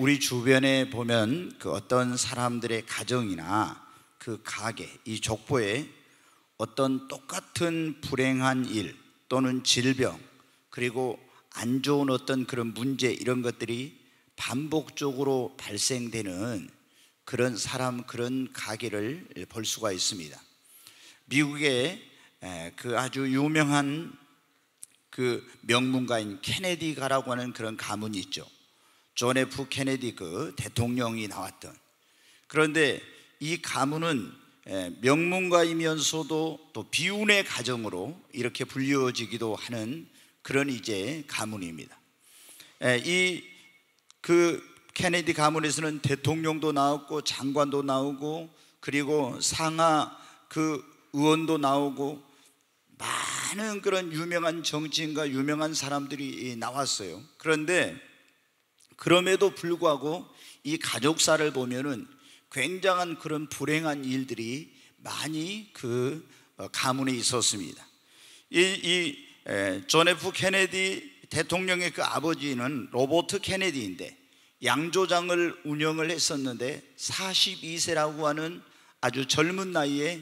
우리 주변에 보면 그 어떤 사람들의 가정이나 그 가게, 이 족보에 어떤 똑같은 불행한 일 또는 질병, 그리고 안 좋은 어떤 그런 문제, 이런 것들이 반복적으로 발생되는 그런 사람, 그런 가게를 볼 수가 있습니다. 미국의 그 아주 유명한 그 명문가인 케네디가라고 하는 그런 가문이 있죠. 존 F 케네디 그 대통령이 나왔던. 그런데 이 가문은 명문가이면서도 또 비운의 가정으로 이렇게 불리워지기도 하는 그런 이제 가문입니다. 이 그 케네디 가문에서는 대통령도 나왔고 장관도 나오고 그리고 상하 그 의원도 나오고 많은 그런 유명한 정치인과 유명한 사람들이 나왔어요. 그런데 그럼에도 불구하고 이 가족사를 보면은 굉장한 그런 불행한 일들이 많이 그 가문에 있었습니다. 존 F 케네디 대통령의 그 아버지는 로버트 케네디인데 양조장을 운영을 했었는데 42세라고 하는 아주 젊은 나이에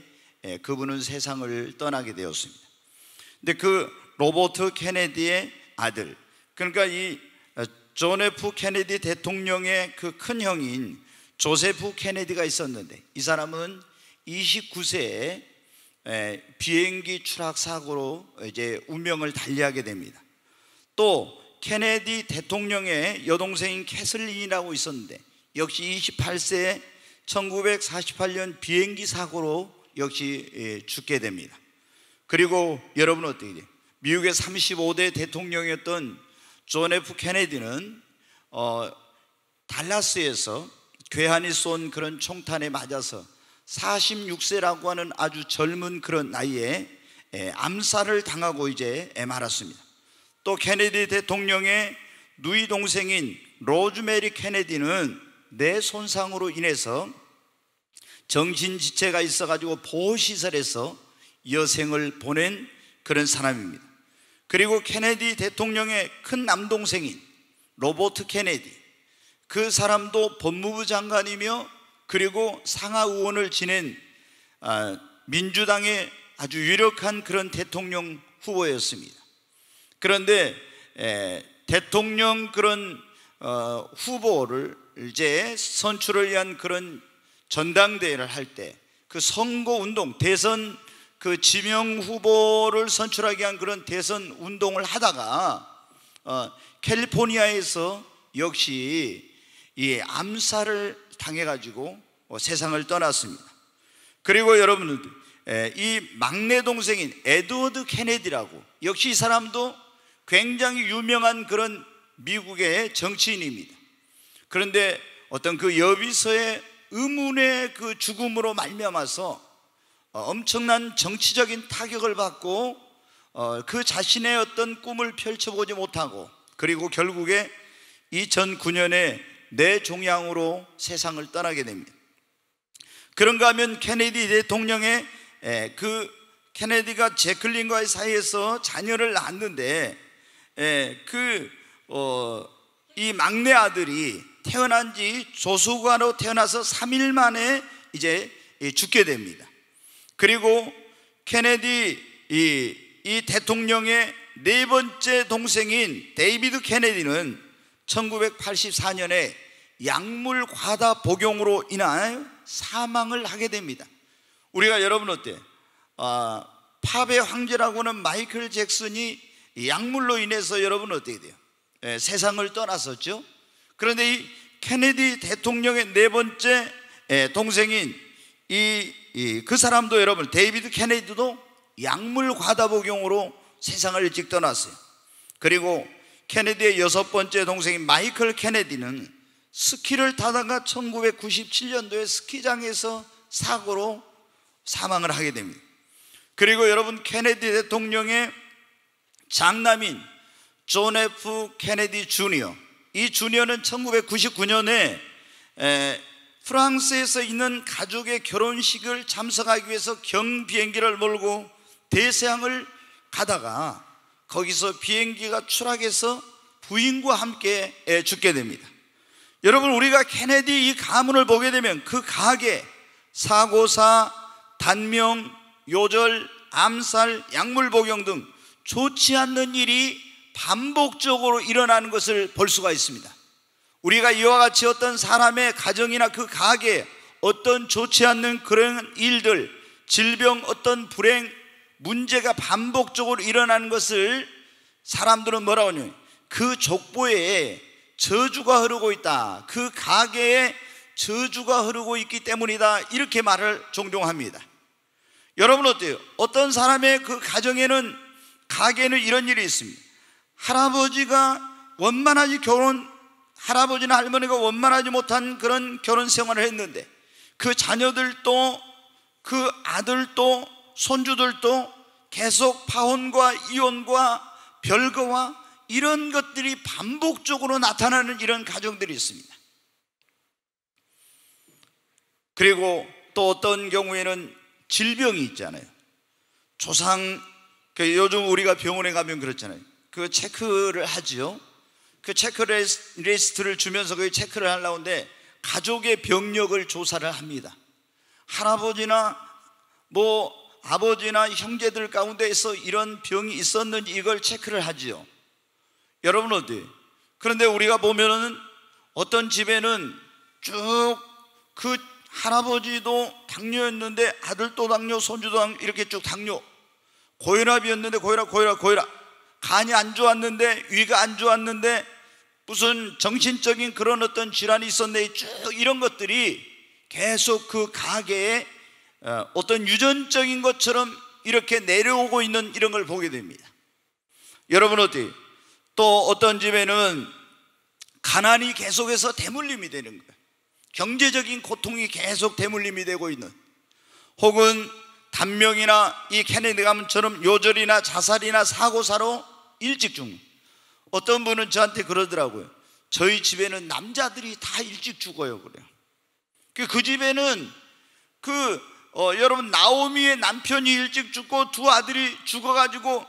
그분은 세상을 떠나게 되었습니다. 근데 그 로버트 케네디의 아들, 그러니까 이 존 F 케네디 대통령의 그 큰 형인 조세프 케네디가 있었는데, 이 사람은 29세에 비행기 추락 사고로 이제 운명을 달리하게 됩니다. 또 케네디 대통령의 여동생인 캐슬린이라고 있었는데 역시 28세에 1948년 비행기 사고로 역시 죽게 됩니다. 그리고 여러분 어떻게 돼요? 미국의 35대 대통령이었던 존 F 케네디는 달라스에서 괴한이 쏜 그런 총탄에 맞아서 46세라고 하는 아주 젊은 그런 나이에 암살을 당하고 이제 말았습니다. 또 케네디 대통령의 누이 동생인 로즈메리 케네디는 뇌 손상으로 인해서 정신지체가 있어가지고 보호시설에서 여생을 보낸 그런 사람입니다. 그리고 케네디 대통령의 큰 남동생인 로버트 케네디, 그 사람도 법무부 장관이며 그리고 상하 의원을 지낸 민주당의 아주 유력한 그런 대통령 후보였습니다. 그런데 대통령 그런 후보를 이제 선출을 위한 그런 전당대회를 할 때 그 선거 운동, 대선 그 지명 후보를 선출하기 위한 그런 대선 운동을 하다가 캘리포니아에서 역시 이 암살을 당해가지고 세상을 떠났습니다. 그리고 여러분들 이 막내 동생인 에드워드 케네디라고, 역시 이 사람도 굉장히 유명한 그런 미국의 정치인입니다. 그런데 어떤 그 여비서의 의문의 그 죽음으로 말미암아서 엄청난 정치적인 타격을 받고 그 자신의 어떤 꿈을 펼쳐보지 못하고, 그리고 결국에 2009년에 뇌종양으로 세상을 떠나게 됩니다. 그런가 하면 케네디 대통령의 그 케네디가 제클린과의 사이에서 자녀를 낳았는데 이 막내 아들이 태어난 지 조수가로 태어나서 3일 만에 이제 죽게 됩니다. 그리고 케네디 이 대통령의 네 번째 동생인 데이비드 케네디는 1984년에 약물 과다 복용으로 인한 사망을 하게 됩니다. 우리가 여러분 어때? 팝의 황제라고 하는 마이클 잭슨이 약물로 인해서 여러분 어떻게 돼요? 세상을 떠났었죠. 그런데 이 케네디 대통령의 네 번째 동생인 그 사람도 여러분 데이비드 케네디도 약물 과다 복용으로 세상을 일찍 떠났어요. 그리고 케네디의 여섯 번째 동생인 마이클 케네디는 스키를 타다가 1997년도에 스키장에서 사고로 사망을 하게 됩니다. 그리고 여러분 케네디 대통령의 장남인 존 F 케네디 주니어, 이 주니어는 1999년에 프랑스에서 있는 가족의 결혼식을 참석하기 위해서 경비행기를 몰고 대서양을 가다가 거기서 비행기가 추락해서 부인과 함께 죽게 됩니다. 여러분, 우리가 케네디 이 가문을 보게 되면 그 가계, 사고사, 단명, 요절, 암살, 약물복용 등 좋지 않는 일이 반복적으로 일어나는 것을 볼 수가 있습니다. 우리가 이와 같이 어떤 사람의 가정이나 그 가계에 어떤 좋지 않는 그런 일들, 질병, 어떤 불행, 문제가 반복적으로 일어나는 것을 사람들은 뭐라고 하냐면 그 족보에 저주가 흐르고 있다, 그 가계에 저주가 흐르고 있기 때문이다, 이렇게 말을 종종 합니다. 여러분 어때요? 어떤 사람의 그 가정에는, 가게에는 이런 일이 있습니다. 할아버지가 원만하지 할아버지나 할머니가 원만하지 못한 그런 결혼 생활을 했는데 그 자녀들도, 그 아들도, 손주들도 계속 파혼과 이혼과 별거와 이런 것들이 반복적으로 나타나는 이런 가정들이 있습니다. 그리고 또 어떤 경우에는 질병이 있잖아요. 요즘 우리가 병원에 가면 그렇잖아요. 그 체크를 하지요. 그 체크리스트를 주면서 그 체크를 하려는데 가족의 병력을 조사를 합니다. 할아버지나 아버지나 형제들 가운데에서 이런 병이 있었는지 이걸 체크를 하지요. 여러분 어때요? 그런데 우리가 보면은 어떤 집에는 쭉 그 할아버지도 당뇨였는데 아들도 당뇨, 손주도 당뇨, 이렇게 쭉 당뇨, 고혈압이었는데 고혈압, 간이 안 좋았는데, 위가 안 좋았는데 무슨 정신적인 그런 어떤 질환이 있었네, 쭉 이런 것들이 계속 그 가게에 어떤 유전적인 것처럼 이렇게 내려오고 있는 이런 걸 보게 됩니다. 여러분 어때요? 또 어떤 집에는 가난이 계속해서 대물림이 되는 거예요. 경제적인 고통이 계속 대물림이 되고 있는, 혹은 단명이나 이 케네디 가문처럼 요절이나 자살이나 사고사로 일찍 죽는. 어떤 분은 저한테 그러더라고요. 저희 집에는 남자들이 다 일찍 죽어요, 그래요. 그 집에는 여러분 나오미의 남편이 일찍 죽고 두 아들이 죽어가지고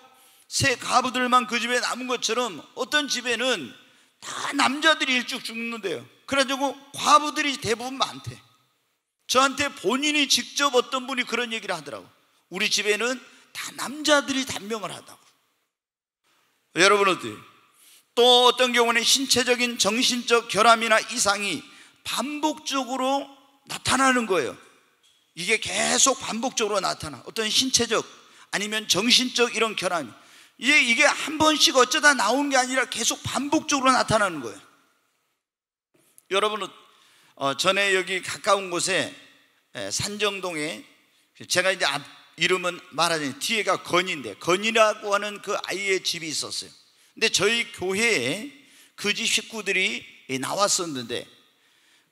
세 가부들만 그 집에 남은 것처럼 어떤 집에는 다 남자들이 일찍 죽는데요. 그래가지고 과부들이 대부분 많대. 저한테 본인이 직접 어떤 분이 그런 얘기를 하더라고. 우리 집에는 다 남자들이 단명을 하다고. 여러분 어때요? 또 어떤 경우는 신체적인 정신적 결함이나 이상이 반복적으로 나타나는 거예요. 이게 계속 반복적으로 나타나. 어떤 신체적 아니면 정신적 이런 결함이, 이게 한 번씩 어쩌다 나온 게 아니라 계속 반복적으로 나타나는 거예요. 여러분 전에 여기 가까운 곳에 산정동에, 제가 이제 이름은 말하자면 뒤에가 건인데, 건이라고 하는 그 아이의 집이 있었어요. 근데 저희 교회에 그 집 식구들이 나왔었는데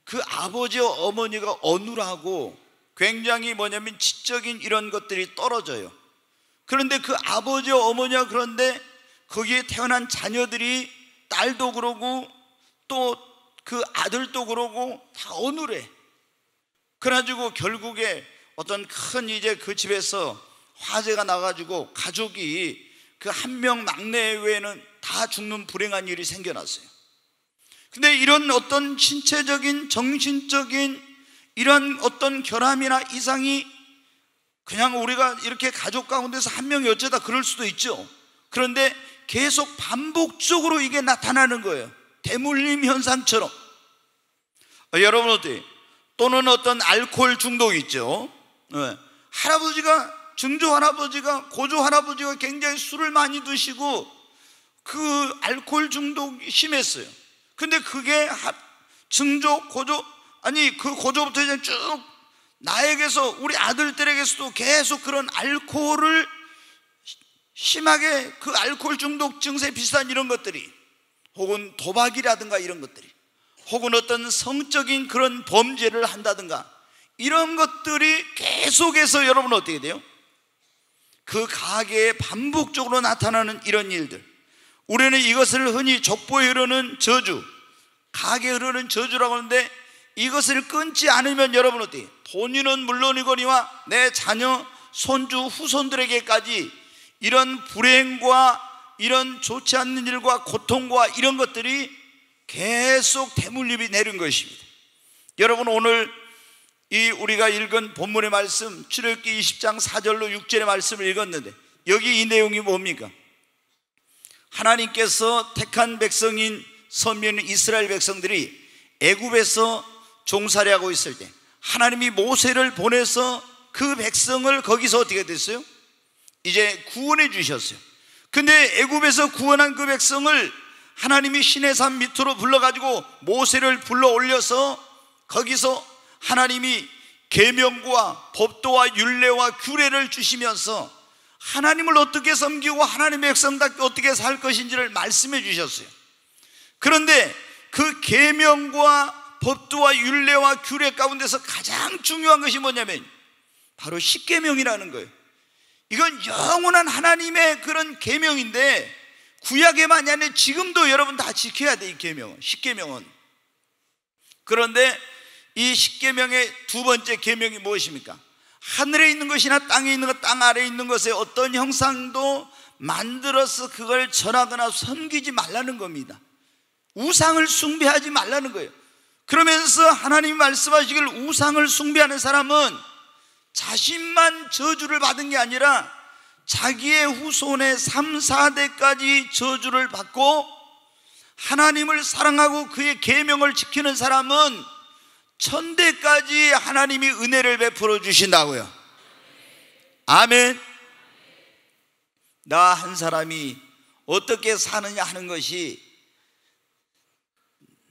그 아버지와 어머니가 어눌하고 굉장히 지적인 이런 것들이 떨어져요. 그런데 그 아버지와 어머니가, 그런데 거기에 태어난 자녀들이, 딸도 그러고 또 그 아들도 그러고 다 어눌해. 그래가지고 결국에 어떤 큰 이제 그 집에서 화재가 나가지고 가족이 그 한 명 막내 외에는 다 죽는 불행한 일이 생겨났어요. 근데 이런 어떤 신체적인 정신적인 이런 어떤 결함이나 이상이 그냥 우리가 이렇게 가족 가운데서 한 명이 어쩌다 그럴 수도 있죠. 그런데 계속 반복적으로 이게 나타나는 거예요. 대물림 현상처럼. 여러분 어때요? 또는 어떤 알코올 중독이 있죠. 증조 할아버지가, 고조 할아버지가 굉장히 술을 많이 드시고 그 알코올 중독이 심했어요. 근데 그게 증조, 고조, 그 고조부터 이제 쭉 나에게서, 우리 아들들에게서도 계속 그런 알코올을 심하게, 그 알코올 중독 증세 비슷한 이런 것들이, 혹은 도박이라든가 이런 것들이, 혹은 어떤 성적인 그런 범죄를 한다든가 이런 것들이 계속해서 여러분 어떻게 돼요? 그 가게에 반복적으로 나타나는 이런 일들, 우리는 이것을 흔히 족보에 흐르는 저주, 가게에 흐르는 저주라고 하는데, 이것을 끊지 않으면 여러분 어때요? 본인은 물론이거니와 내 자녀, 손주, 후손들에게까지 이런 불행과 이런 좋지 않는 일과 고통과 이런 것들이 계속 대물림이 내린 것입니다. 여러분, 오늘 이 우리가 읽은 본문의 말씀, 출애굽기 20장 4절로 6절의 말씀을 읽었는데, 여기 이 내용이 뭡니까? 하나님께서 택한 백성인 선민 이스라엘 백성들이 애굽에서 종살이 하고 있을 때 하나님이 모세를 보내서 그 백성을 거기서 어떻게 됐어요? 이제 구원해 주셨어요. 근데 애굽에서 구원한 그 백성을 하나님이 시내산 밑으로 불러가지고 모세를 불러 올려서 거기서 하나님이 계명과 법도와 율례와 규례를 주시면서 하나님을 어떻게 섬기고 하나님의 백성답게 어떻게 살 것인지를 말씀해 주셨어요. 그런데 그 계명과 법도와 율례와 규례 가운데서 가장 중요한 것이 뭐냐면 바로 십계명이라는 거예요. 이건 영원한 하나님의 그런 계명인데, 구약에만이 아니라 지금도 여러분 다 지켜야 돼. 이 계명은, 십계명은. 그런데 이 십계명의 두 번째 계명이 무엇입니까? 하늘에 있는 것이나 땅에 있는 것, 땅 아래에 있는 것에 어떤 형상도 만들어서 그걸 전하거나 섬기지 말라는 겁니다. 우상을 숭배하지 말라는 거예요. 그러면서 하나님이 말씀하시길, 우상을 숭배하는 사람은 자신만 저주를 받은 게 아니라 자기의 후손의 3, 4대까지 저주를 받고, 하나님을 사랑하고 그의 계명을 지키는 사람은 천대까지 하나님이 은혜를 베풀어 주신다고요. 아멘. 나 한 사람이 어떻게 사느냐 하는 것이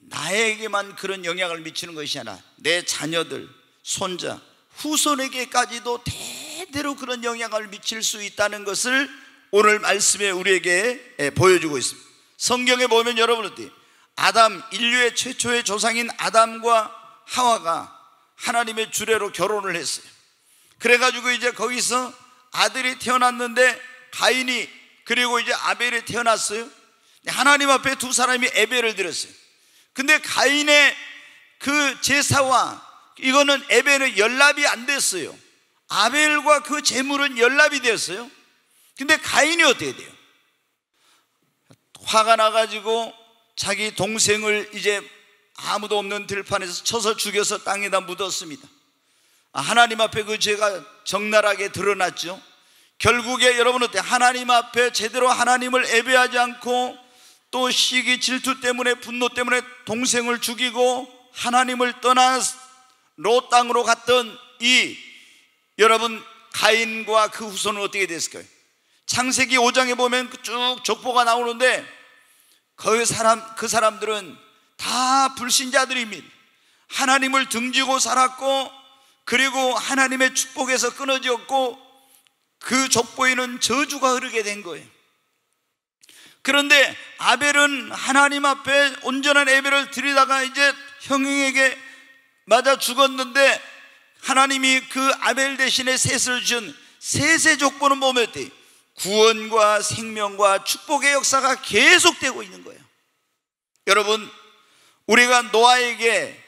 나에게만 그런 영향을 미치는 것이 아니라 내 자녀들, 손자, 후손에게까지도 대대로 그런 영향을 미칠 수 있다는 것을 오늘 말씀에 우리에게 보여주고 있습니다. 성경에 보면 여러분 어때요? 아담, 인류의 최초의 조상인 아담과 하와가 하나님의 주례로 결혼을 했어요. 그래가지고 이제 거기서 아들이 태어났는데 가인이, 그리고 이제 아벨이 태어났어요. 하나님 앞에 두 사람이 예배를 드렸어요. 근데 가인의 그 제사와 이거는 예배는 연합이 안 됐어요. 아벨과 그 제물은 연합이 되었어요. 근데 가인이 어떻게 돼요? 화가 나가지고 자기 동생을 이제 아무도 없는 들판에서 쳐서 죽여서 땅에다 묻었습니다. 하나님 앞에 그 죄가 적나라하게 드러났죠. 결국에 여러분 어때요? 하나님 앞에 제대로 하나님을 예배하지 않고 또 시기, 질투 때문에, 분노 때문에 동생을 죽이고 하나님을 떠나 롯 땅으로 갔던 이 여러분 가인과 그 후손은 어떻게 됐을까요? 창세기 5장에 보면 쭉 족보가 나오는데 그 사람들은 다 불신자들입니다. 하나님을 등지고 살았고, 그리고 하나님의 축복에서 끊어졌고, 그 족보에는 저주가 흐르게 된 거예요. 그런데 아벨은 하나님 앞에 온전한 예배를 드리다가 이제 형에게 맞아 죽었는데, 하나님이 그 아벨 대신에 셋을 준 셋의 족보는 뭐였대요? 구원과 생명과 축복의 역사가 계속되고 있는 거예요. 여러분, 우리가 노아에게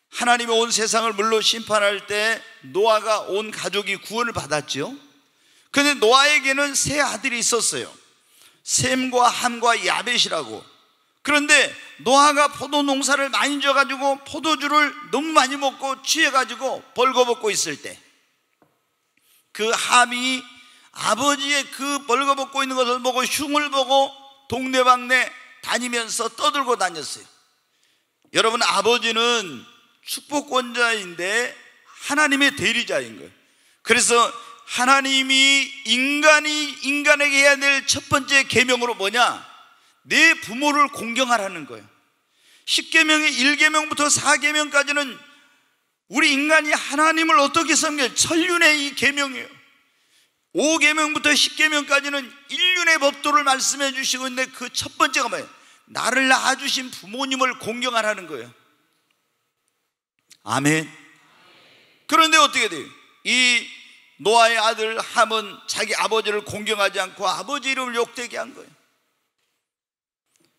하나님이 온 세상을 물로 심판할 때 노아가 온 가족이 구원을 받았죠. 그런데 노아에게는 세 아들이 있었어요. 셈과 함과 야벳이라고. 그런데 노아가 포도 농사를 많이 져가지고 포도주를 너무 많이 먹고 취해가지고 벌거벗고 있을 때 그 함이 아버지의 그 벌거벗고 있는 것을 보고 흉을 보고 동네방네 다니면서 떠들고 다녔어요. 여러분, 아버지는 축복권자인데 하나님의 대리자인 거예요. 그래서 하나님이 인간에게 해야 될 첫 번째 계명으로 뭐냐? 내 부모를 공경하라는 거예요. 10계명의 1계명부터 4계명까지는 우리 인간이 하나님을 어떻게 섬겨요? 천륜의 이 계명이에요. 5계명부터 10계명까지는 인륜의 법도를 말씀해 주시고 있는데 그 첫 번째가 뭐예요? 나를 낳아주신 부모님을 공경하라는 거예요. 아멘. 그런데 어떻게 돼요? 이 노아의 아들 함은 자기 아버지를 공경하지 않고 아버지 이름을 욕되게 한 거예요.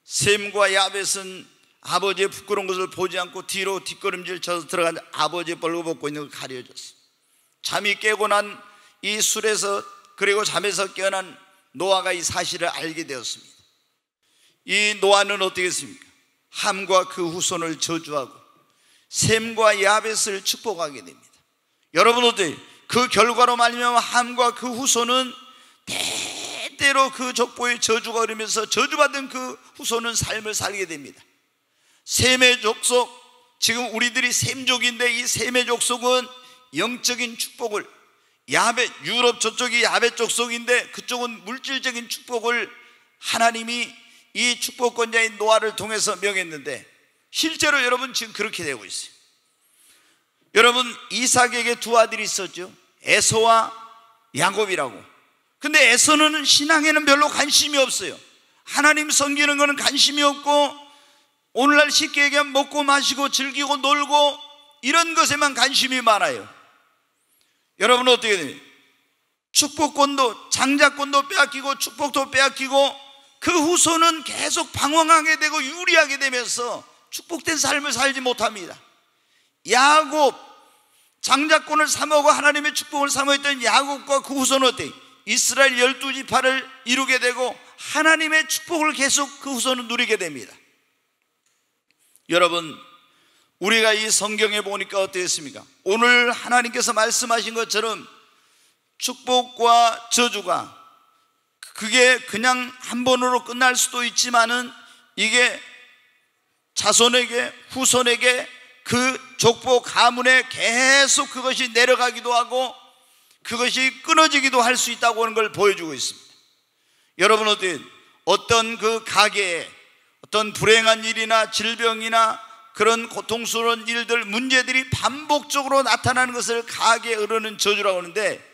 셈과 야벳은 아버지의 부끄러운 것을 보지 않고 뒤로 뒷걸음질 쳐서 들어간 아버지의 벌거벗고 있는 걸 가려줬어요. 잠이 깨고 난 이 술에서, 그리고 잠에서 깨어난 노아가 이 사실을 알게 되었습니다. 이 노아는 어떻게 했습니까? 함과 그 후손을 저주하고 셈과 야벳을 축복하게 됩니다. 여러분 어때요? 그 결과로 말미암아 함과 그 후손은 대대로 그 족보의 저주가 흐르면서 저주받은 그 후손은 삶을 살게 됩니다. 셈의 족속, 지금 우리들이 셈족인데 이 셈의 족속은 영적인 축복을, 야벳, 유럽 저쪽이 야벳 족속인데 그쪽은 물질적인 축복을 하나님이 이 축복권자인 노아를 통해서 명했는데 실제로 여러분 지금 그렇게 되고 있어요. 여러분 이삭에게 두 아들이 있었죠. 에서와 야곱이라고. 근데 에서는 신앙에는 별로 관심이 없어요. 하나님 섬기는 거는 관심이 없고 오늘날 쉽게 얘기하면 먹고 마시고 즐기고 놀고 이런 것에만 관심이 많아요. 여러분 어떻게 돼요? 축복권도 장자권도 빼앗기고 축복도 빼앗기고 그 후손은 계속 방황하게 되고 유리하게 되면서 축복된 삶을 살지 못합니다. 야곱, 장자권을 삼아오고 하나님의 축복을 삼아했던 야곱과 그 후손은 어때요? 이스라엘 12지파를 이루게 되고 하나님의 축복을 계속 그 후손은 누리게 됩니다. 여러분 우리가 이 성경에 보니까 어떻습니까? 오늘 하나님께서 말씀하신 것처럼 축복과 저주가 그게 그냥 한 번으로 끝날 수도 있지만은 이게 자손에게 후손에게 그 족보 가문에 계속 그것이 내려가기도 하고 그것이 끊어지기도 할 수 있다고 하는 걸 보여주고 있습니다. 여러분 어떤 그 가게에 어떤 불행한 일이나 질병이나 그런 고통스러운 일들, 문제들이 반복적으로 나타나는 것을 가게에 흐르는 저주라고 하는데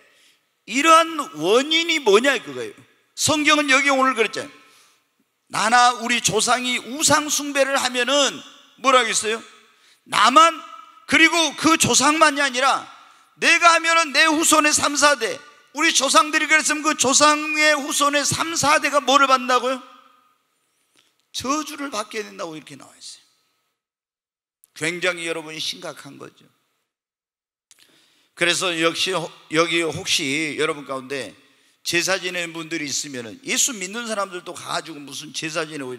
이러한 원인이 뭐냐 그거예요. 성경은 여기 오늘 그랬잖아요. 나나 우리 조상이 우상 숭배를 하면은 뭐라고 했어요? 나만, 그리고 그 조상만이 아니라 내가 하면은 내 후손의 3, 4대, 우리 조상들이 그랬으면 그 조상의 후손의 3, 4대가 뭐를 받는다고요? 저주를 받게 된다고 이렇게 나와 있어요. 굉장히 여러분이 심각한 거죠. 그래서 역시 여기 혹시 여러분 가운데 제사 지내는 분들이 있으면 예수 믿는 사람들도 가지고 무슨 제사 지내고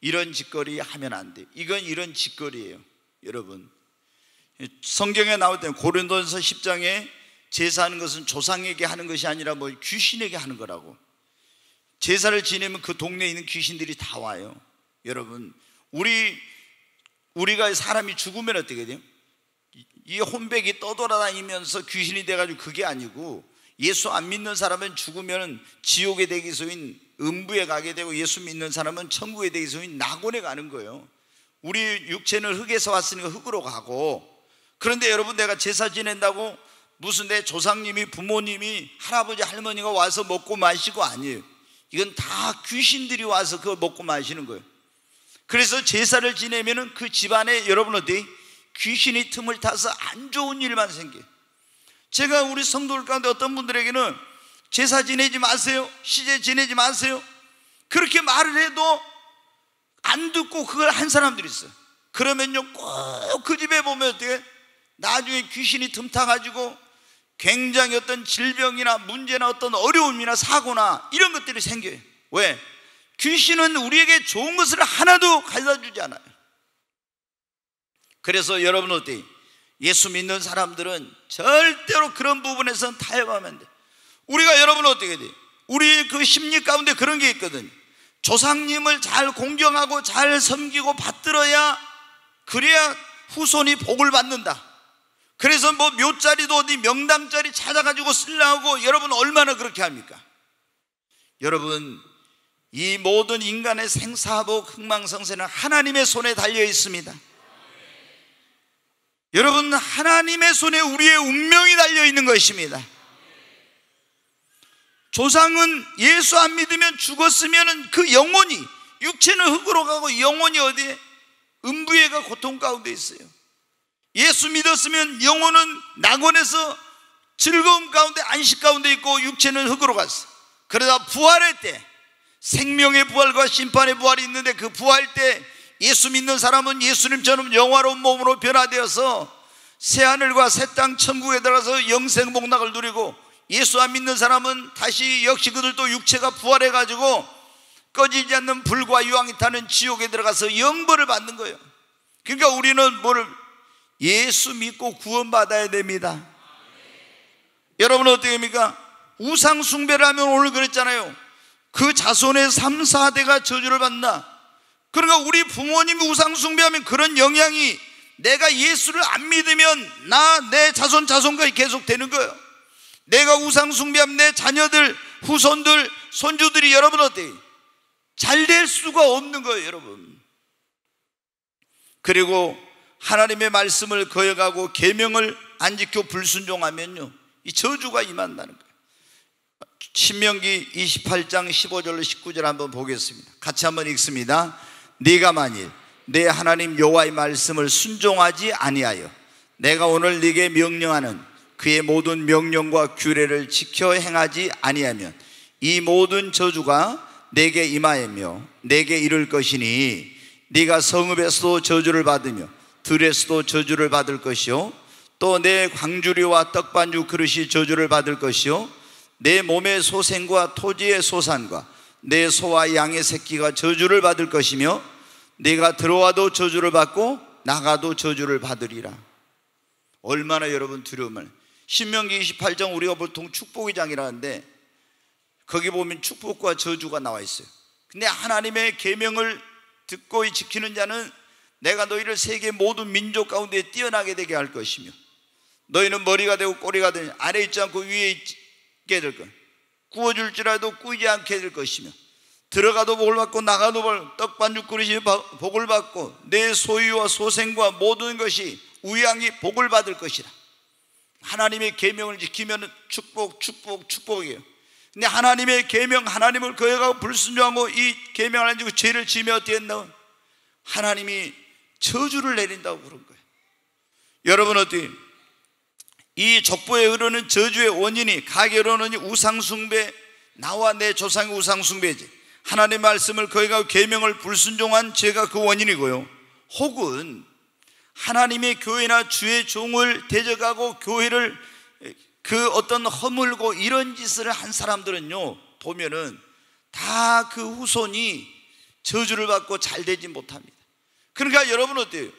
이런 짓거리 하면 안 돼요. 이건 이런 짓거리예요. 여러분 성경에 나올 때 고린도전서 10장에 제사하는 것은 조상에게 하는 것이 아니라 뭐 귀신에게 하는 거라고. 제사를 지내면 그 동네에 있는 귀신들이 다 와요. 여러분 우리가 사람이 죽으면 어떻게 돼요? 이 혼백이 떠돌아다니면서 귀신이 돼가지고 그게 아니고 예수 안 믿는 사람은 죽으면 지옥의 대기소인 음부에 가게 되고 예수 믿는 사람은 천국의 대기소인 낙원에 가는 거예요. 우리 육체는 흙에서 왔으니까 흙으로 가고, 그런데 여러분 내가 제사 지낸다고 무슨 내 조상님이 부모님이 할아버지 할머니가 와서 먹고 마시고 아니에요. 이건 다 귀신들이 와서 그거 먹고 마시는 거예요. 그래서 제사를 지내면은 그 집안에 여러분 어때요? 귀신이 틈을 타서 안 좋은 일만 생겨요. 제가 우리 성도들 가운데 어떤 분들에게는 제사 지내지 마세요, 시제 지내지 마세요, 그렇게 말을 해도 안 듣고 그걸 한 사람들이 있어요. 그러면요 꼭 그 집에 보면 어떻게 나중에 귀신이 틈타가지고 굉장히 어떤 질병이나 문제나 어떤 어려움이나 사고나 이런 것들이 생겨요. 왜? 귀신은 우리에게 좋은 것을 하나도 가져다 주지 않아요. 그래서 여러분 어때요? 예수 믿는 사람들은 절대로 그런 부분에서는 타협하면 안 돼. 우리가 여러분 어떻게 돼요? 우리 그 심리 가운데 그런 게 있거든요. 조상님을 잘 공경하고 잘 섬기고 받들어야, 그래야 후손이 복을 받는다. 그래서 뭐 묘자리도 어디 명당자리 찾아가지고 쓰려고 여러분 얼마나 그렇게 합니까? 여러분 이 모든 인간의 생사복 흥망성쇠는 하나님의 손에 달려 있습니다. 여러분 하나님의 손에 우리의 운명이 달려 있는 것입니다. 조상은 예수 안 믿으면 죽었으면 그 영혼이, 육체는 흙으로 가고 영혼이 어디에? 음부에 가 고통 가운데 있어요. 예수 믿었으면 영혼은 낙원에서 즐거움 가운데 안식 가운데 있고 육체는 흙으로 갔어. 그러다 부활할 때 생명의 부활과 심판의 부활이 있는데 그 부활 때 예수 믿는 사람은 예수님처럼 영화로운 몸으로 변화되어서 새하늘과 새 땅 천국에 들어가서 영생 복락을 누리고, 예수 안 믿는 사람은 다시 역시 그들도 육체가 부활해가지고 꺼지지 않는 불과 유황이 타는 지옥에 들어가서 영벌을 받는 거예요. 그러니까 우리는 뭐를 예수 믿고 구원받아야 됩니다. 여러분은 어떻게 합니까? 우상 숭배를 하면 오늘 그랬잖아요. 그 자손의 3, 4대가 저주를 받나. 그러니까 우리 부모님이 우상 숭배하면 그런 영향이 내가 예수를 안 믿으면 내 자손과 계속 되는 거예요. 내가 우상 숭배하면 내 자녀들, 후손들, 손주들이 여러분 어때요? 잘 될 수가 없는 거예요, 여러분. 그리고 하나님의 말씀을 거역하고 계명을 안 지켜 불순종하면요, 이 저주가 임한다는 거예요. 신명기 28장 15절로 19절 한번 보겠습니다. 같이 한번 읽습니다. 네가 만일 내 하나님 여호와의 말씀을 순종하지 아니하여 내가 오늘 네게 명령하는 그의 모든 명령과 규례를 지켜 행하지 아니하면 이 모든 저주가 내게 임하며 내게 이를 것이니 네가 성읍에서도 저주를 받으며 들에서도 저주를 받을 것이요 또 내 광주리와 떡반죽 그릇이 저주를 받을 것이요 내 몸의 소생과 토지의 소산과 내 소와 양의 새끼가 저주를 받을 것이며 네가 들어와도 저주를 받고 나가도 저주를 받으리라. 얼마나 여러분 두려움을. 신명기 28장 우리가 보통 축복의 장이라는데 거기 보면 축복과 저주가 나와 있어요. 근데 하나님의 계명을 듣고 지키는 자는 내가 너희를 세계 모든 민족 가운데 뛰어나게 되게 할 것이며 너희는 머리가 되고 꼬리가 되며 아래 있지 않고 위에 있게 될 것. 구워줄지라도 꾸이지 않게 될 것이며 들어가도 복을 받고 나가도 떡반죽 그릇이 복을 받고 내 소유와 소생과 모든 것이 우양이 복을 받을 것이라. 하나님의 계명을 지키면 축복이에요. 근데 하나님의 계명, 하나님을 거역하고 불순종하고 이 계명을 안 지키고 죄를 지으면 어떻게 했나? 하나님이 저주를 내린다고 그런 거예요. 여러분 어떻게? 이 족보에 흐르는 저주의 원인이 가게 흐르는 우상숭배, 나와 내 조상의 우상숭배지. 하나님의 말씀을 거역하고 계명을 불순종한 죄가 그 원인이고요. 혹은 하나님의 교회나 주의 종을 대적하고 교회를 그 어떤 허물고 이런 짓을 한 사람들은요, 보면은 다 그 후손이 저주를 받고 잘 되지 못합니다. 그러니까 여러분 어때요?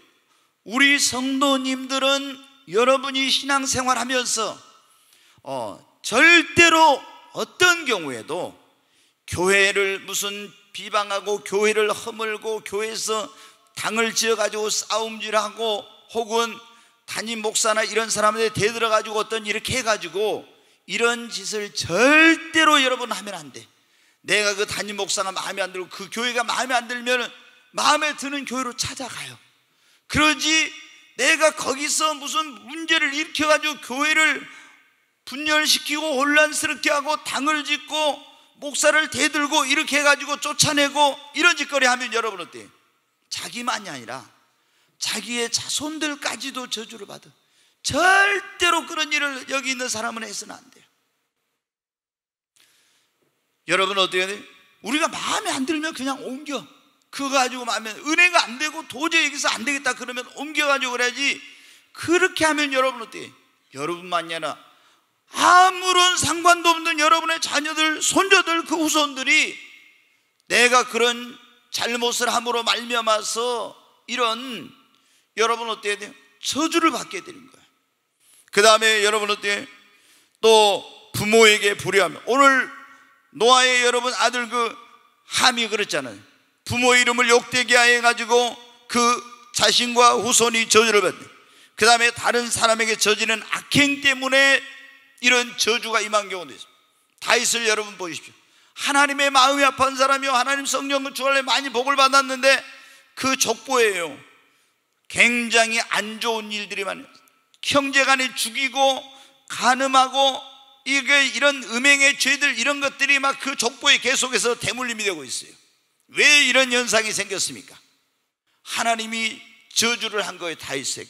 우리 성도님들은 여러분이 신앙생활 하면서 절대로 어떤 경우에도 교회를 무슨 비방하고 교회를 허물고 교회에서 당을 지어가지고 싸움질하고 혹은 담임 목사나 이런 사람들에 대들어가지고 어떤 이렇게 해가지고 이런 짓을 절대로 여러분 하면 안 돼. 내가 그 담임 목사가 마음에 안 들고 그 교회가 마음에 안 들면 마음에 드는 교회로 찾아가요. 그러지 내가 거기서 무슨 문제를 일으켜가지고 교회를 분열시키고 혼란스럽게 하고 당을 짓고 목사를 대들고 이렇게 해가지고 쫓아내고 이런 짓거리 하면 여러분 어때요? 자기만이 아니라 자기의 자손들까지도 저주를 받아. 절대로 그런 일을 여기 있는 사람은 해서는 안 돼요. 여러분 어떻게 해야 돼요? 우리가 마음에 안 들면 그냥 옮겨. 그거 가지고 마음에 은혜가 안 되고 도저히 여기서 안 되겠다 그러면 옮겨가지고 그래야지. 그렇게 하면 여러분 어때요? 여러분만이 아니라 아무런 상관도 없는 여러분의 자녀들, 손자들, 그 후손들이 내가 그런 잘못을 함으로 말미암아서 이런 여러분 어때야 돼요? 저주를 받게 되는 거예요. 그 다음에 여러분 어때요? 또 부모에게 불의하면, 오늘 노아의 여러분 아들 그 함이 그랬잖아요. 부모의 이름을 욕되게 해가지고 그 자신과 후손이 저주를 받는. 그 다음에 다른 사람에게 저지른 악행 때문에 이런 저주가 임한 경우도 있습니다. 다윗을 여러분 보십시오. 하나님의 마음이 아픈 사람이요 하나님 성령을 주할래 많이 복을 받았는데 그 족보예요. 굉장히 안 좋은 일들이 많아요. 형제간에 죽이고 간음하고 이런 음행의 죄들 이런 것들이 막 그 족보에 계속해서 대물림이 되고 있어요. 왜 이런 현상이 생겼습니까? 하나님이 저주를 한 거예요. 다윗에.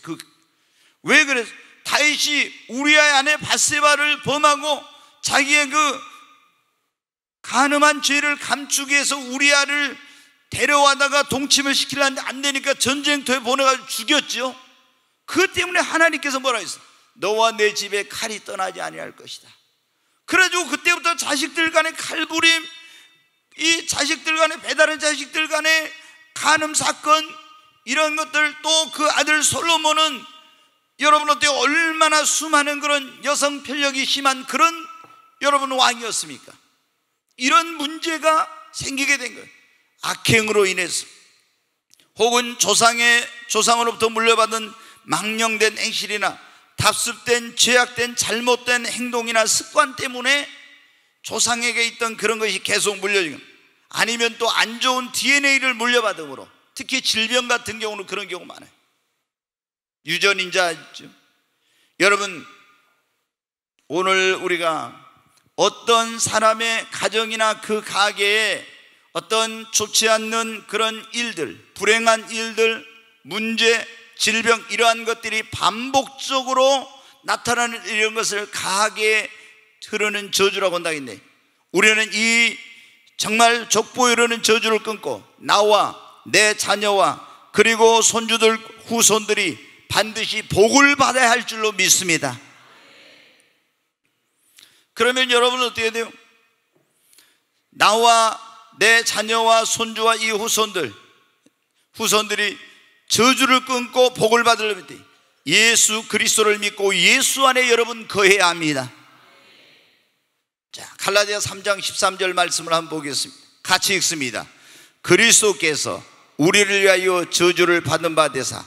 왜 그래서 다윗이 우리아의 아내 밧세바를 범하고 자기의 그 간음한 죄를 감추기 위해서 우리아를 데려와다가 동침을 시키려는데 안 되니까 전쟁터에 보내가지고 죽였죠. 그 때문에 하나님께서 뭐라 했어? 너와 내 집에 칼이 떠나지 아니할 것이다. 그래가지고 그때부터 자식들 간의 칼부림, 이 자식들 간에, 배다른 자식들 간에 간음 사건, 이런 것들, 또 그 아들 솔로몬은 여러분 어때요? 얼마나 수많은 그런 여성 편력이 심한 그런 여러분 왕이었습니까? 이런 문제가 생기게 된 거예요. 악행으로 인해서, 혹은 조상으로부터 물려받은 망령된 행실이나 답습된 죄악된 잘못된 행동이나 습관 때문에 조상에게 있던 그런 것이 계속 물려지고, 아니면 또 안 좋은 DNA를 물려받음으로, 특히 질병 같은 경우는 그런 경우 많아요. 유전인자 있죠. 여러분, 오늘 우리가 어떤 사람의 가정이나 그 가게에 어떤 좋지 않는 그런 일들, 불행한 일들, 문제, 질병, 이러한 것들이 반복적으로 나타나는 이런 것을 가게에 흐르는 저주라고 한다겠네. 우리는 이 정말 족보에 흐르는 저주를 끊고 나와 내 자녀와 그리고 손주들, 후손들이 반드시 복을 받아야 할 줄로 믿습니다. 그러면 여러분은 어떻게 돼요? 나와 내 자녀와 손주와 이 후손들이 저주를 끊고 복을 받으려면 예수 그리스도를 믿고 예수 안에 여러분 거해야 합니다. 자, 갈라디아 3장 13절 말씀을 한번 보겠습니다. 같이 읽습니다. 그리스도께서 우리를 위하여 저주를 받은 바 되사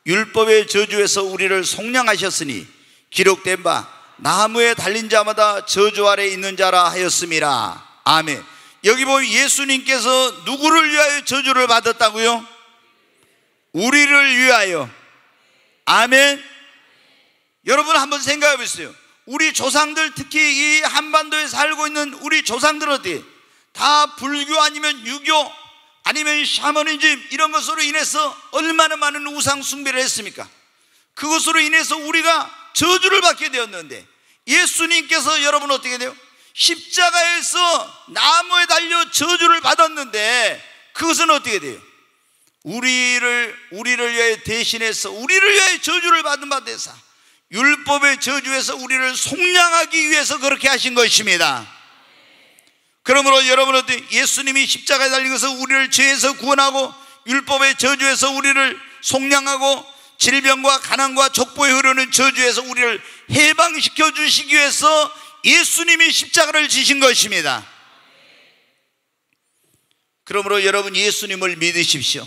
율법의 저주에서 우리를 속량하셨으니 기록된 바 나무에 달린 자마다 저주 아래 있는 자라 하였음이라. 아멘. 여기 보면 예수님께서 누구를 위하여 저주를 받았다고요? 우리를 위하여. 아멘. 여러분 한번 생각해 보세요. 우리 조상들, 특히 이 한반도에 살고 있는 우리 조상들은 어떻게? 다 불교 아니면 유교 아니면 샤머니즘, 이런 것으로 인해서 얼마나 많은 우상 숭배를 했습니까? 그것으로 인해서 우리가 저주를 받게 되었는데, 예수님께서 여러분 어떻게 돼요? 십자가에서 나무에 달려 저주를 받았는데, 그것은 어떻게 돼요? 우리를 위하여 대신해서 우리를 위하여 저주를 받은 바 되사 율법의 저주에서 우리를 속량하기 위해서 그렇게 하신 것입니다. 그러므로 여러분은 예수님이 십자가에 달린 것은 우리를 죄에서 구원하고 율법의 저주에서 우리를 속량하고 질병과 가난과 족보에 흐르는 저주에서 우리를 해방시켜 주시기 위해서 예수님이 십자가를 지신 것입니다. 그러므로 여러분 예수님을 믿으십시오.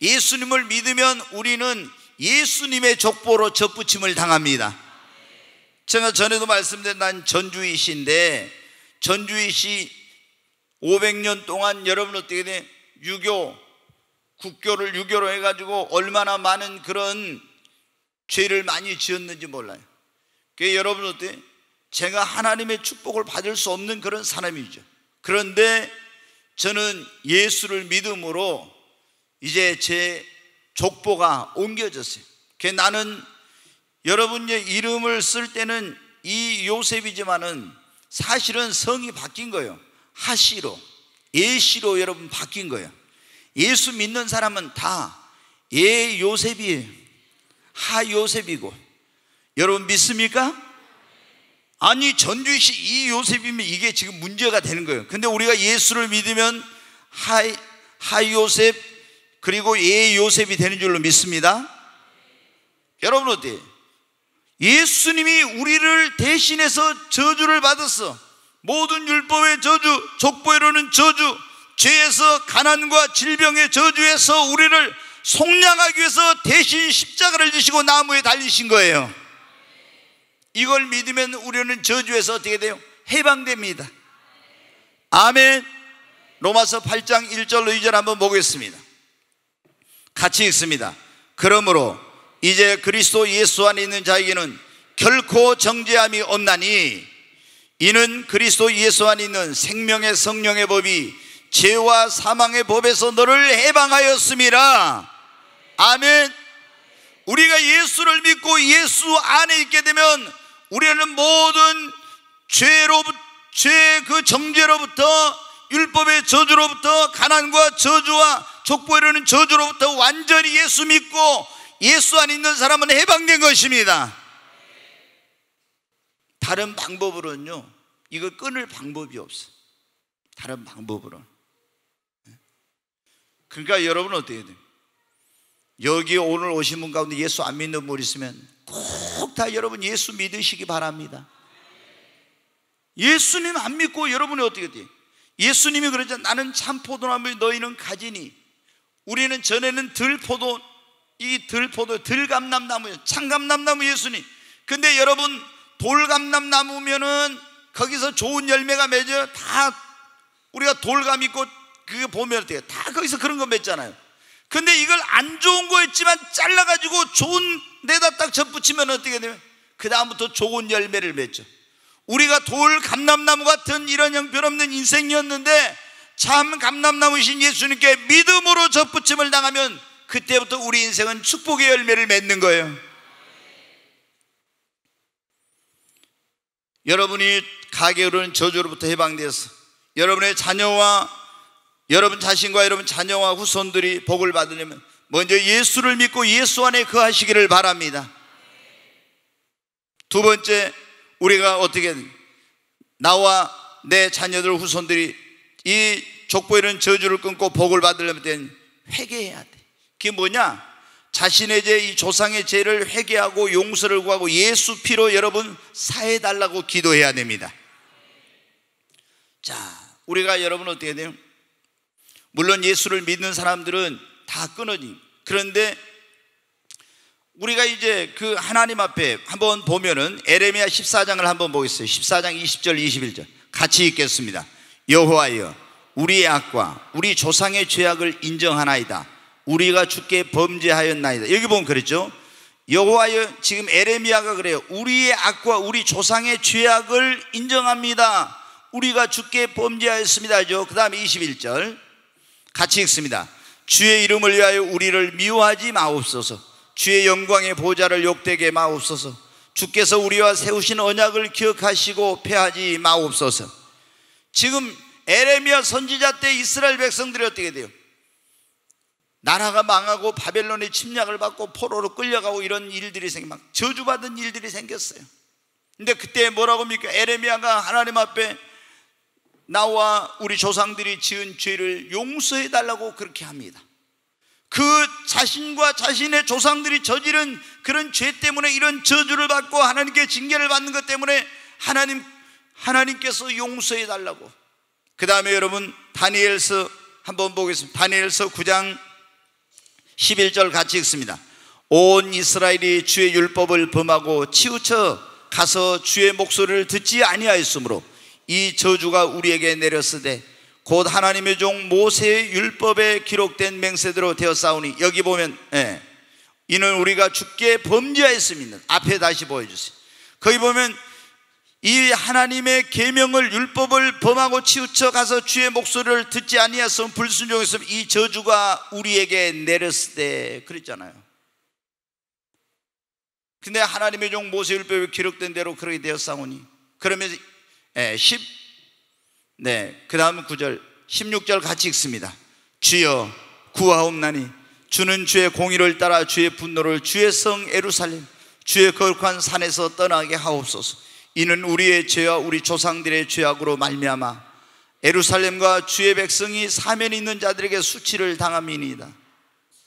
예수님을 믿으면 우리는 예수님의 족보로 접붙임을 당합니다. 제가 전에도 말씀드린, 난 전주이시인데, 전주이시 500년 동안 여러분 어떻게 돼? 국교를 유교로 해가지고 얼마나 많은 그런 죄를 많이 지었는지 몰라요. 그게 여러분 어때? 제가 하나님의 축복을 받을 수 없는 그런 사람이죠. 그런데 저는 예수를 믿음으로 이제 제 족보가 옮겨졌어요. 나는 여러분의 이름을 쓸 때는 이 요셉이지만은 사실은 성이 바뀐 거예요. 하시로, 예시로 여러분 바뀐 거예요. 예수 믿는 사람은 다 요셉이에요. 하요셉이고. 여러분 믿습니까? 아니, 전주시 이 요셉이면 이게 지금 문제가 되는 거예요. 근데 우리가 예수를 믿으면 하요셉 그리고 요셉이 되는 줄로 믿습니다. 여러분 어때요? 예수님이 우리를 대신해서 저주를 받았어. 모든 율법의 저주, 족보에 이르는 저주, 죄에서 가난과 질병의 저주에서 우리를 속량하기 위해서 대신 십자가를 지시고 나무에 달리신 거예요. 이걸 믿으면 우리는 저주에서 어떻게 돼요? 해방됩니다. 아멘. 로마서 8장 1절로 2절 한번 보겠습니다. 같이 읽습니다. 그러므로 이제 그리스도 예수 안에 있는 자에게는 결코 정죄함이 없나니 이는 그리스도 예수 안에 있는 생명의 성령의 법이 죄와 사망의 법에서 너를 해방하였음이라. 아멘. 우리가 예수를 믿고 예수 안에 있게 되면 우리는 모든 죄 그 정죄로부터, 율법의 저주로부터, 가난과 저주와 족보에 이르는 저주로부터 완전히 예수 믿고 예수 안에 있는 사람은 해방된 것입니다. 다른 방법으로는요, 이걸 끊을 방법이 없어요. 다른 방법으로. 그러니까 여러분은 어떻게 돼요? 여기 오늘 오신 분 가운데 예수 안 믿는 분 있으면 꼭 다 여러분 예수 믿으시기 바랍니다. 예수님 안 믿고 여러분이 어떻게 돼요? 예수님이 그러죠. 나는 참 포도나무 너희는 가지니. 우리는 전에는 들포도, 이 들포도 들감람나무예요. 참감람나무 예수님. 근데 여러분 돌감람나무면은 거기서 좋은 열매가 맺어요. 다 우리가 돌감 있고 그게 보면 어때요? 다 거기서 그런 거 맺잖아요. 근데 이걸 안 좋은 거였지만 잘라가지고 좋은 데다 딱 접붙이면 어떻게 되면 그 다음부터 좋은 열매를 맺죠. 우리가 돌 감람나무 같은 이런 형편없는 인생이었는데 참 감람나무이신 예수님께 믿음으로 접붙임을 당하면 그때부터 우리 인생은 축복의 열매를 맺는 거예요. 여러분이 가게에 오르는 저주로부터 해방되어서 여러분의 자녀와 여러분 자신과 여러분 자녀와 후손들이 복을 받으려면 먼저 예수를 믿고 예수 안에 거하시기를 바랍니다. 두 번째, 우리가 어떻게 나와 내 자녀들 후손들이 이 족보에 이른 저주를 끊고 복을 받으려면 회개해야 돼. 그게 뭐냐? 자신의 죄, 이 조상의 죄를 회개하고 용서를 구하고 예수 피로 여러분 사해달라고 기도해야 됩니다. 자, 우리가 여러분 어떻게 돼요? 물론 예수를 믿는 사람들은 다 끊어지. 그런데 우리가 이제 그 하나님 앞에 한번 보면은 에레미야 14장을 한번 보겠어요. 14장 20절 21절 같이 읽겠습니다. 여호와여, 우리의 악과 우리 조상의 죄악을 인정하나이다. 우리가 주께 범죄하였나이다. 여기 보면 그랬죠. 여호와여, 지금 에레미야가 그래요. 우리의 악과 우리 조상의 죄악을 인정합니다. 우리가 주께 범죄하였습니다. 그 다음에 21절 같이 읽습니다. 주의 이름을 위하여 우리를 미워하지 마옵소서. 주의 영광의 보좌를 욕되게 마옵소서. 주께서 우리와 세우신 언약을 기억하시고 패하지 마옵소서. 지금 에레미야 선지자 때 이스라엘 백성들이 어떻게 돼요? 나라가 망하고 바벨론의 침략을 받고 포로로 끌려가고 이런 일들이 막 저주받은 일들이 생겼어요. 근데 그때 뭐라고 합니까? 에레미야가 하나님 앞에 나와 우리 조상들이 지은 죄를 용서해 달라고 그렇게 합니다. 그 자신과 자신의 조상들이 저지른 그런 죄 때문에 이런 저주를 받고 하나님께 징계를 받는 것 때문에 하나님께서 용서해 달라고. 그 다음에 여러분 다니엘서 한번 보겠습니다. 다니엘서 9장 11절 같이 읽습니다. 온 이스라엘이 주의 율법을 범하고 치우쳐 가서 주의 목소리를 듣지 아니하였으므로 이 저주가 우리에게 내렸으되 곧 하나님의 종 모세의 율법에 기록된 맹세대로 되었사오니. 여기 보면 이는 우리가 주께 범죄하였습니다. 앞에 다시 보여주세요. 거기 보면 이 하나님의 계명을 율법을 범하고 치우쳐 가서 주의 목소리를 듣지 아니하였으면 불순종했으면 이 저주가 우리에게 내렸으되 그랬잖아요. 근데 하나님의 종 모세 율법에 기록된 대로 그렇게 되었사오니. 그러면서 그 다음 9절 16절 같이 읽습니다. 주여 구하옵나니 주는 주의 공의를 따라 주의 분노를 주의 성 예루살렘 주의 거룩한 산에서 떠나게 하옵소서. 이는 우리의 죄와 우리 조상들의 죄악으로 말미암아 예루살렘과 주의 백성이 사면이 있는 자들에게 수치를 당함이니이다.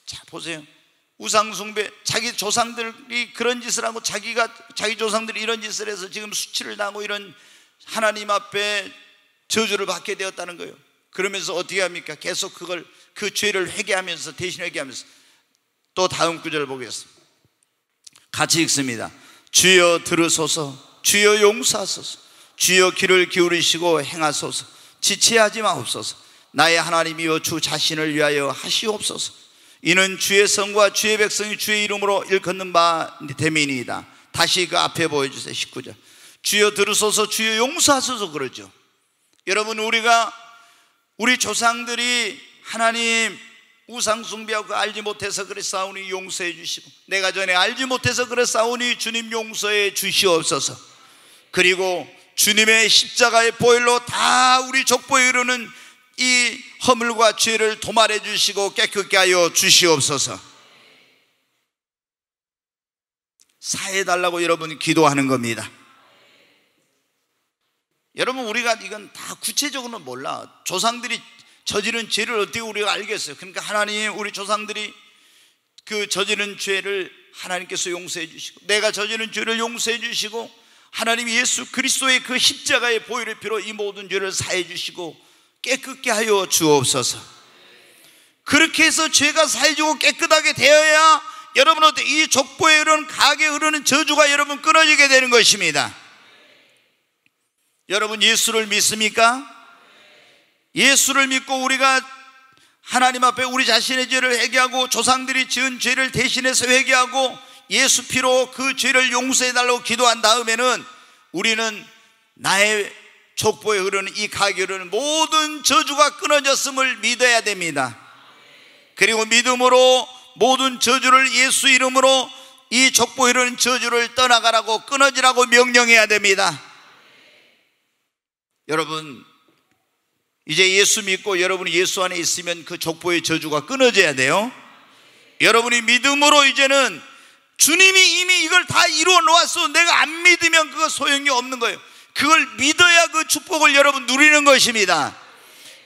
자 보세요. 우상숭배, 자기 조상들이 그런 짓을 하고 자기 조상들이 이런 짓을 해서 지금 수치를 당하고 이런 하나님 앞에 저주를 받게 되었다는 거예요. 그러면서 어떻게 합니까? 계속 그 죄를 회개하면서, 대신 회개하면서 또 다음 구절을 보겠습니다. 같이 읽습니다. 주여 들으소서. 주여 용서하소서. 주여 귀를 기울이시고 행하소서. 지체하지 마옵소서. 나의 하나님이여 주 자신을 위하여 하시옵소서. 이는 주의 성과 주의 백성이 주의 이름으로 일컫는 바 됨이니이다. 다시 그 앞에 보여주세요. 19절 주여 들으소서. 주여 용서하소서. 그러죠. 여러분, 우리 조상들이 하나님 우상 숭배하고 알지 못해서 그랬사오니 용서해 주시고, 내가 전에 알지 못해서 그랬사오니 주님 용서해 주시옵소서. 그리고 주님의 십자가의 보혈로 다 우리 족보에 이르는 이 허물과 죄를 도말해 주시고 깨끗게 하여 주시옵소서. 사해 달라고 여러분이 기도하는 겁니다. 여러분, 우리가 이건 다 구체적으로는 몰라. 조상들이 저지른 죄를 어떻게 우리가 알겠어요? 그러니까 하나님이 우리 조상들이 그 저지른 죄를 하나님께서 용서해 주시고, 내가 저지른 죄를 용서해 주시고, 하나님 예수 그리스도의 그 십자가의 보혈의 피로 이 모든 죄를 사해 주시고 깨끗게 하여 주옵소서. 그렇게 해서 죄가 사해지고 깨끗하게 되어야 여러분 이 족보에 흐르는 가게에 흐르는 저주가 여러분 끊어지게 되는 것입니다. 여러분, 예수를 믿습니까? 예수를 믿고 우리가 하나님 앞에 우리 자신의 죄를 회개하고 조상들이 지은 죄를 대신해서 회개하고 예수 피로 그 죄를 용서해달라고 기도한 다음에는 우리는 나의 족보에 흐르는 이 가게에 흐르는 모든 저주가 끊어졌음을 믿어야 됩니다. 그리고 믿음으로 모든 저주를 예수 이름으로 이 족보에 흐르는 저주를 떠나가라고 끊어지라고 명령해야 됩니다. 여러분, 이제 예수 믿고 여러분이 예수 안에 있으면 그 족보의 저주가 끊어져야 돼요. 여러분이 믿음으로 이제는 주님이 이미 이걸 다 이루어 놓았어. 내가 안 믿으면 그거 소용이 없는 거예요. 그걸 믿어야 그 축복을 여러분 누리는 것입니다.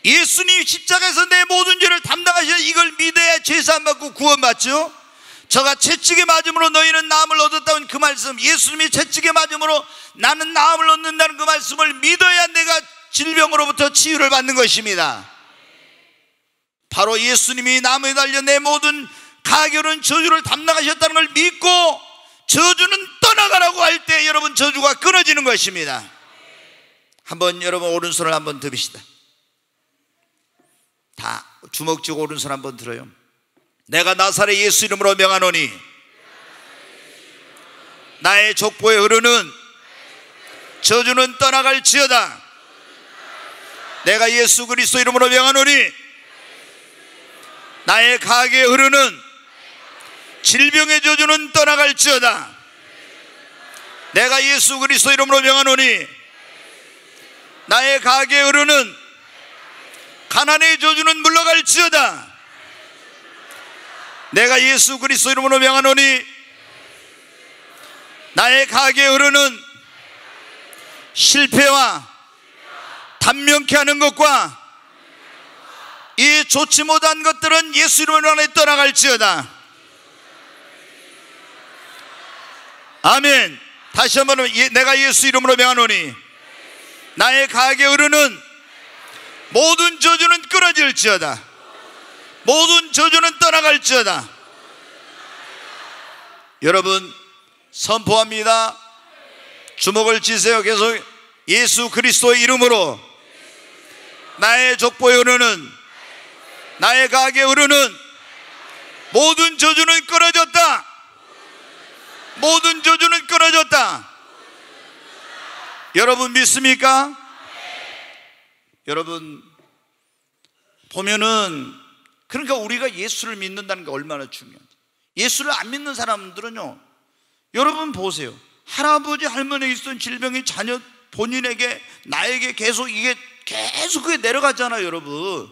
예수님이 십자가에서 내 모든 죄를 담당하셔서 이걸 믿어야 제사함 받고 구원받죠. 저가 채찍에 맞음으로 너희는 나음을 얻었다는 그 말씀, 예수님이 채찍에 맞음으로 나는 나음을 얻는다는 그 말씀을 믿어야 내가 질병으로부터 치유를 받는 것입니다. 바로 예수님이 나무에 달려 내 모든 가결은 저주를 담당하셨다는 걸 믿고 저주는 떠나가라고 할 때 여러분 저주가 끊어지는 것입니다. 한번 여러분 오른손을 한번 드십시다. 다 주먹 쥐고 오른손 한번 들어요. 내가 나사렛 예수 이름으로 명하노니 나의 족보에 흐르는 저주는 떠나갈지어다. 내가 예수 그리스도 이름으로 명하노니 나의 가게에 흐르는 질병의 저주는 떠나갈지어다. 내가 예수 그리스도 이름으로 명하노니 나의 가게에 흐르는 가난의 저주는 물러갈지어다. 내가 예수 그리스도 이름으로 명하노니 나의 가게에 흐르는 실패와 단명케 하는 것과 이 좋지 못한 것들은 예수 이름으로 떠나갈지어다. 아멘. 다시 한번 내가 예수 이름으로 명하노니 나의 가게에 흐르는 모든 저주는 끊어질지어다. 모든 저주는 떠나갈지어다. 여러분 선포합니다. 주먹을 쥐세요. 계속 예수 그리스도의 이름으로 나의 족보에 흐르는 나의 가게에 흐르는 모든 저주는 끊어졌다. 모든 저주는 끊어졌다. 여러분 믿습니까? 여러분 보면은 그러니까 우리가 예수를 믿는다는 게 얼마나 중요한지. 예수를 안 믿는 사람들은요, 여러분 보세요. 할아버지 할머니에게 있었던 질병이 자녀 본인에게 나에게 계속 그게 내려가잖아요. 여러분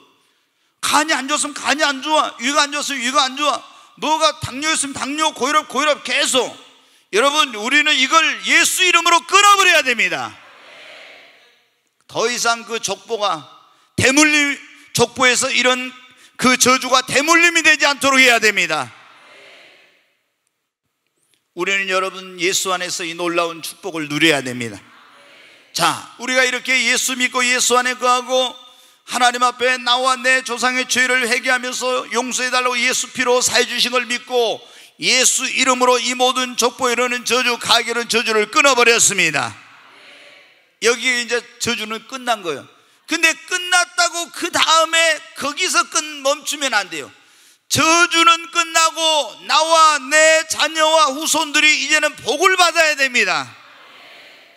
간이 안 좋았으면 간이 안 좋아, 위가 안 좋았으면 위가 안 좋아, 뭐가 당뇨였으면 당뇨, 고혈압 계속. 여러분 우리는 이걸 예수 이름으로 끊어버려야 됩니다. 더 이상 그 족보가 대물림, 족보에서 이런 그 저주가 대물림이 되지 않도록 해야 됩니다. 우리는 여러분 예수 안에서 이 놀라운 축복을 누려야 됩니다. 자, 우리가 이렇게 예수 믿고 예수 안에 거하고 하나님 앞에 나와 내 조상의 죄를 회개하면서 용서해달라고 예수 피로 사해 주신 걸 믿고 예수 이름으로 이 모든 족보에 이르는 저주, 가결은 저주를 끊어버렸습니다. 여기에 이제 저주는 끝난 거예요. 근데 끝났다고 그 다음에 거기서 멈추면 안 돼요. 저주는 끝나고 나와 내 자녀와 후손들이 이제는 복을 받아야 됩니다.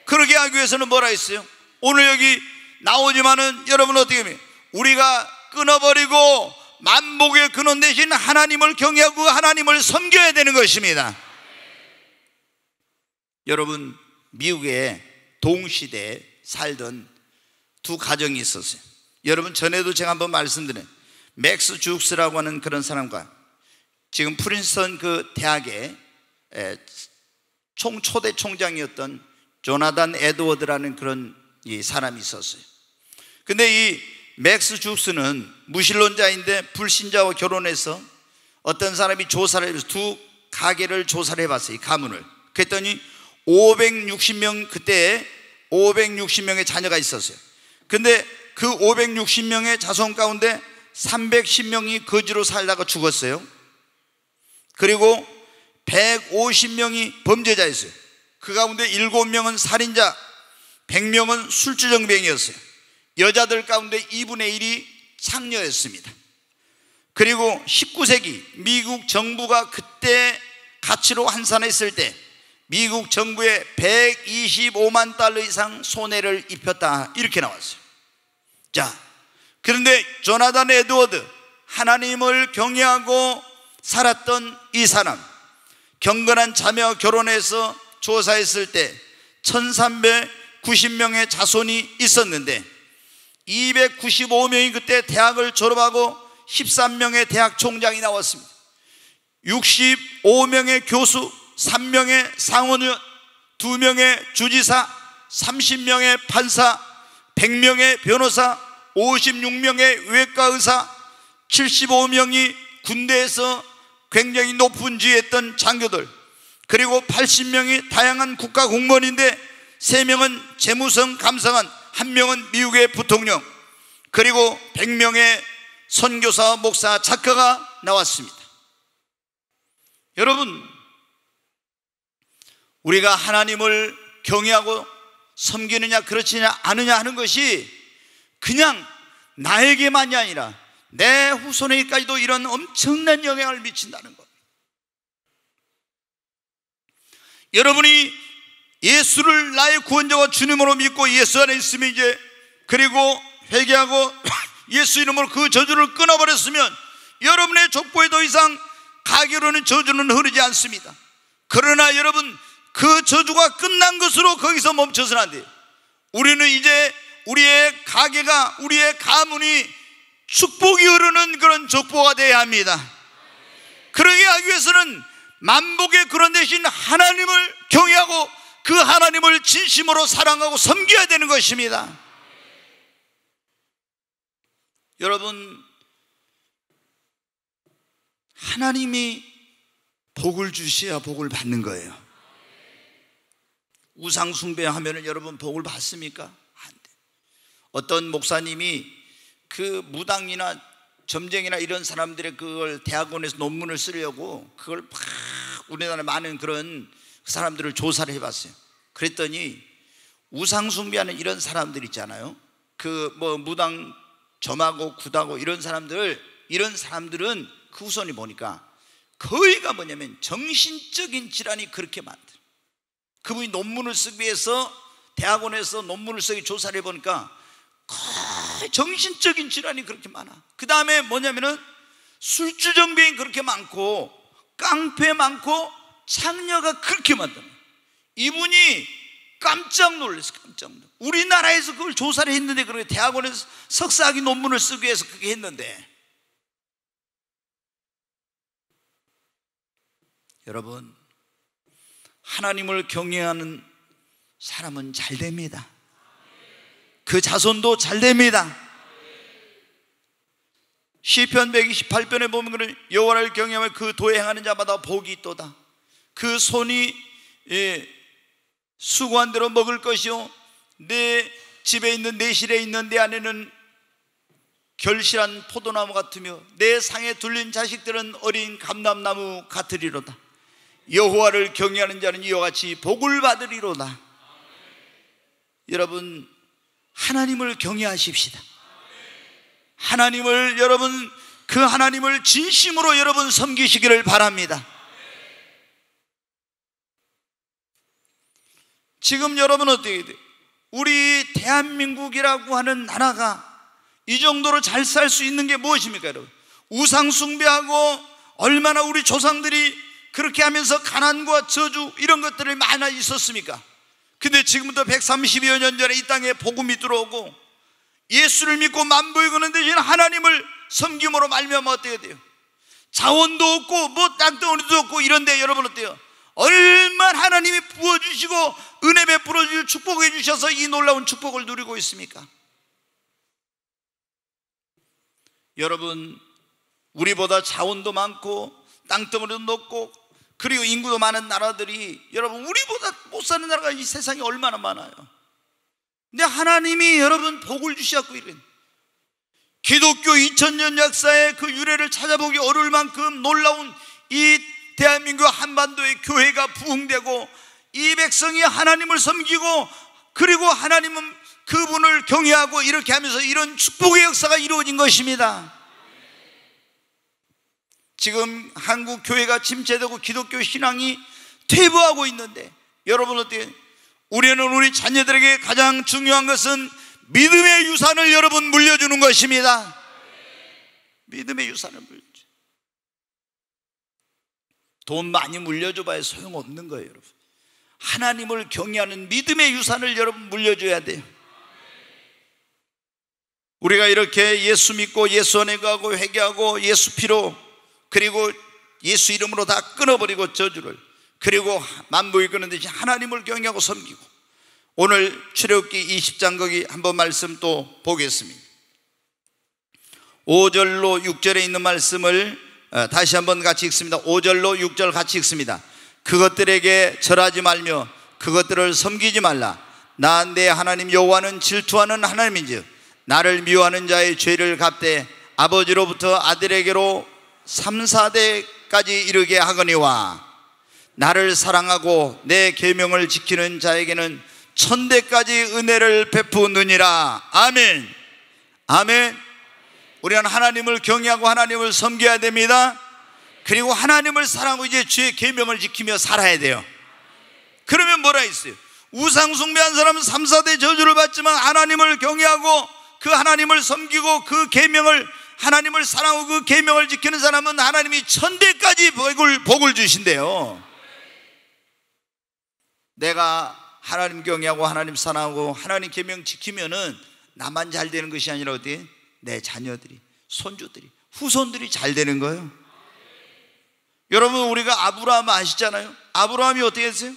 그러게 하기 위해서는 뭐라 했어요? 오늘 여기 나오지만은 여러분 어떻게 하면 우리가 끊어버리고 만복의 근원 되신 하나님을 경외하고 하나님을 섬겨야 되는 것입니다. 여러분 미국에 동시대에 살던 두 가정이 있었어요. 여러분 전에도 제가 한번 말씀드린 맥스 주크스라고 하는 그런 사람과 지금 프린스턴 그 대학의 초대 총장이었던 조나단 에드워드라는 그런 이 사람이 있었어요. 근데 이 맥스 죽스는 무신론자인데 불신자와 결혼해서 어떤 사람이 조사를 해서 두 가게를 조사를 해봤어요. 이 가문을. 그랬더니 560명, 그때 560명의 자녀가 있었어요. 근데 그 560명의 자손 가운데 310명이 거지로 살다가 죽었어요. 그리고 150명이 범죄자였어요. 그 가운데 7명은 살인자, 100명은 술주정뱅이였어요. 여자들 가운데 2분의 1이 창녀였습니다. 그리고 19세기 미국 정부가 그때 가치로 환산했을 때 미국 정부에 125만 달러 이상 손해를 입혔다, 이렇게 나왔어요. 자, 그런데 조나단 에드워드, 하나님을 경외하고 살았던 이 사람, 경건한 자매와 결혼해서 조사했을 때 1390명의 자손이 있었는데 295명이 그때 대학을 졸업하고 13명의 대학 총장이 나왔습니다. 65명의 교수, 3명의 상원의원, 2명의 주지사, 30명의 판사, 100명의 변호사, 56명의 외과의사, 75명이 군대에서 굉장히 높은 지위에 있던 장교들, 그리고 80명이 다양한 국가 공무원인데 3명은 재무성 감사관, 1명은 미국의 부통령, 그리고 100명의 선교사, 목사, 작가가 나왔습니다. 여러분, 우리가 하나님을 경외하고 섬기느냐 그렇지 않느냐 하는 것이 그냥 나에게만이 아니라 내 후손에게까지도 이런 엄청난 영향을 미친다는 것. 여러분이 예수를 나의 구원자와 주님으로 믿고 예수 안에 있으면 이제, 그리고 회개하고 예수 이름으로 그 저주를 끊어버렸으면 여러분의 족보에 더 이상 가게로는 저주는 흐르지 않습니다. 그러나 여러분, 그 저주가 끝난 것으로 거기서 멈춰서는 안 돼요. 우리는 이제 우리의 가게가, 우리의 가문이 축복이 흐르는 그런 족보가 되어야 합니다. 그러게 하기 위해서는 만복의 그런 대신 하나님을 경외하고 그 하나님을 진심으로 사랑하고 섬겨야 되는 것입니다. 여러분, 하나님이 복을 주셔야 복을 받는 거예요. 우상 숭배하면 여러분 복을 받습니까? 안 돼. 어떤 목사님이 그 무당이나 점쟁이나 이런 사람들의 그걸 대학원에서 논문을 쓰려고 그걸 막 우리나라에 많은 그런 사람들을 조사를 해봤어요. 그랬더니 우상 숭배하는 이런 사람들 있잖아요. 그 뭐 무당 점하고 굿하고 이런 사람들은 그 후손이 보니까 거의가 뭐냐면 정신적인 질환이 그렇게 많대. 그분이 논문을 쓰기 위해서 대학원에서 논문을 쓰기 조사를 해보니까 거의 정신적인 질환이 그렇게 많아. 그 다음에 뭐냐면은 술주정뱅이 그렇게 많고 깡패 많고 창녀가 그렇게 많다. 이분이 깜짝 놀랐어. 깜짝 놀랐어. 우리나라에서 그걸 조사를 했는데, 그렇게 대학원에서 석사학위 논문을 쓰기 위해서 그렇게 했는데, 여러분, 하나님을 경외하는 사람은 잘 됩니다. 그 자손도 잘 됩니다. 시편 128편에 보면 여호와를 경외하며 그 도에 행하는 자마다 복이 있도다. 그 손이 수고한 대로 먹을 것이요, 내 집에 있는, 내 실에 있는 내 안에는 결실한 포도나무 같으며 내 상에 둘린 자식들은 어린 감람나무 같으리로다. 여호와를 경외하는 자는 이와 같이 복을 받으리로다. 여러분, 하나님을 경외하십시다. 하나님을, 여러분, 그 하나님을 진심으로 여러분 섬기시기를 바랍니다. 지금 여러분 어떻게 돼요? 우리 대한민국이라고 하는 나라가 이 정도로 잘 살 수 있는 게 무엇입니까, 여러분? 우상 숭배하고 얼마나 우리 조상들이 그렇게 하면서 가난과 저주 이런 것들이 많아 있었습니까? 근데 지금부터 130여 년 전에 이 땅에 복음이 들어오고 예수를 믿고 만보에 거는 대신 하나님을 섬김으로 말미암아 어떻게 돼요? 자원도 없고 뭐 땅덩어리도 없고 이런데 여러분 어때요? 얼마나 하나님이 부어주시고 은혜 베풀어 주시고 축복해 주셔서 이 놀라운 축복을 누리고 있습니까? 여러분, 우리보다 자원도 많고 땅덩어리도 높고 그리고 인구도 많은 나라들이, 여러분, 우리보다 못 사는 나라가 이 세상에 얼마나 많아요. 근데 하나님이 여러분 복을 주셨고, 이런 기독교 2000년 역사의 그 유래를 찾아보기 어려울 만큼 놀라운 이 대한민국 한반도의 교회가 부흥되고, 이 백성이 하나님을 섬기고 그리고 하나님은 그분을 경외하고 이렇게 하면서 이런 축복의 역사가 이루어진 것입니다. 지금 한국 교회가 침체되고 기독교 신앙이 퇴보하고 있는데, 여러분 어때요? 우리는 우리 자녀들에게 가장 중요한 것은 믿음의 유산을 여러분 물려주는 것입니다. 믿음의 유산을 물려줘. 돈 많이 물려줘 봐야 소용없는 거예요, 여러분. 하나님을 경외하는 믿음의 유산을 여러분 물려줘야 돼요. 우리가 이렇게 예수 믿고 예수 안에 가고 회개하고 예수 피로 그리고 예수 이름으로 다 끊어버리고 저주를, 그리고 만복이 끊는 대신 하나님을 경외하고 섬기고, 오늘 출애굽기 20장 거기 한번 말씀 또 보겠습니다. 5절로 6절에 있는 말씀을 다시 한번 같이 읽습니다. 5절로 6절 같이 읽습니다. 그것들에게 절하지 말며 그것들을 섬기지 말라. 나 내 하나님 여호와는 질투하는 하나님인즉 나를 미워하는 자의 죄를 갚되 아버지로부터 아들에게로 3, 4대까지 이르게 하거니와, 나를 사랑하고 내 계명을 지키는 자에게는 1000대까지 은혜를 베푸느니라. 아멘. 아멘. 우리는 하나님을 경외하고 하나님을 섬겨야 됩니다. 그리고 하나님을 사랑하고 이제 주의 계명을 지키며 살아야 돼요. 그러면 뭐라 했어요? 우상 숭배한 사람은 3, 4대 저주를 받지만 하나님을 경외하고 그 하나님을 섬기고 그 계명을, 하나님을 사랑하고 그 계명을 지키는 사람은 하나님이 1000대까지 복을 주신대요. 내가 하나님 경외하고 하나님 사랑하고 하나님 계명 지키면은 나만 잘 되는 것이 아니라 어디? 내 자녀들이, 손주들이, 후손들이 잘 되는 거예요. 여러분, 우리가 아브라함 아시잖아요. 아브라함이 어떻게 했어요?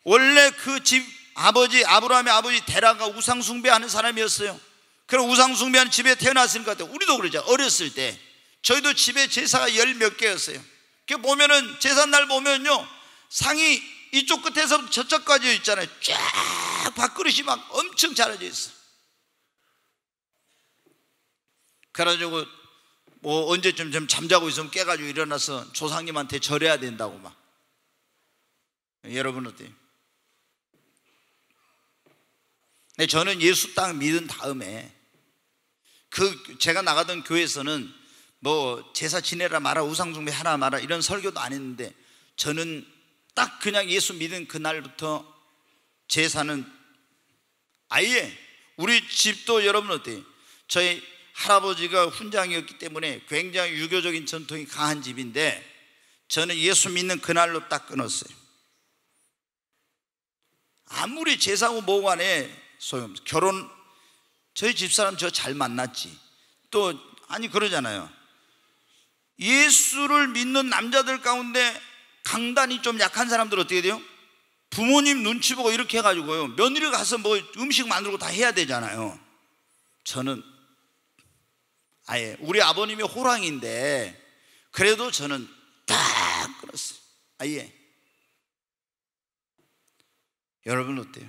원래 그 집 아버지, 아브라함의 아버지 데라가 우상 숭배하는 사람이었어요. 그럼 우상 숭배하는 집에 태어났으니까, 우리도 그러죠. 어렸을 때 저희도 집에 제사가 10 몇 개였어요. 그 보면은 제삿날 보면요, 상이 이쪽 끝에서 저쪽까지 있잖아요. 쫙 밥그릇이 막 엄청 잘라져 있어. 그래가지고 뭐 언제쯤 좀 잠자고 있으면 깨가지고 일어나서 조상님한테 절해야 된다고 막. 여러분 어때요? 근데 저는 예수 딱 믿은 다음에 제가 나가던 교회에서는 뭐 제사 지내라 마라, 우상숭배 하라 마라 이런 설교도 안 했는데, 저는 딱 그냥 예수 믿은 그날부터 제사는 아예, 우리 집도 여러분 어때요? 저희 할아버지가 훈장이었기 때문에 굉장히 유교적인 전통이 강한 집인데, 저는 예수 믿는 그날로 딱 끊었어요. 아무리 제사고 뭐고 간에 소용없어요. 결혼, 저희 집사람 저 잘 만났지. 또 아니 그러잖아요. 예수를 믿는 남자들 가운데 강단이 좀 약한 사람들 어떻게 돼요? 부모님 눈치 보고 이렇게 해가지고요, 며느리 가서 뭐 음식 만들고 다 해야 되잖아요. 저는 아예, 우리 아버님이 호랑이인데 그래도 저는 딱 끊었어요. 아예. 여러분 어때요?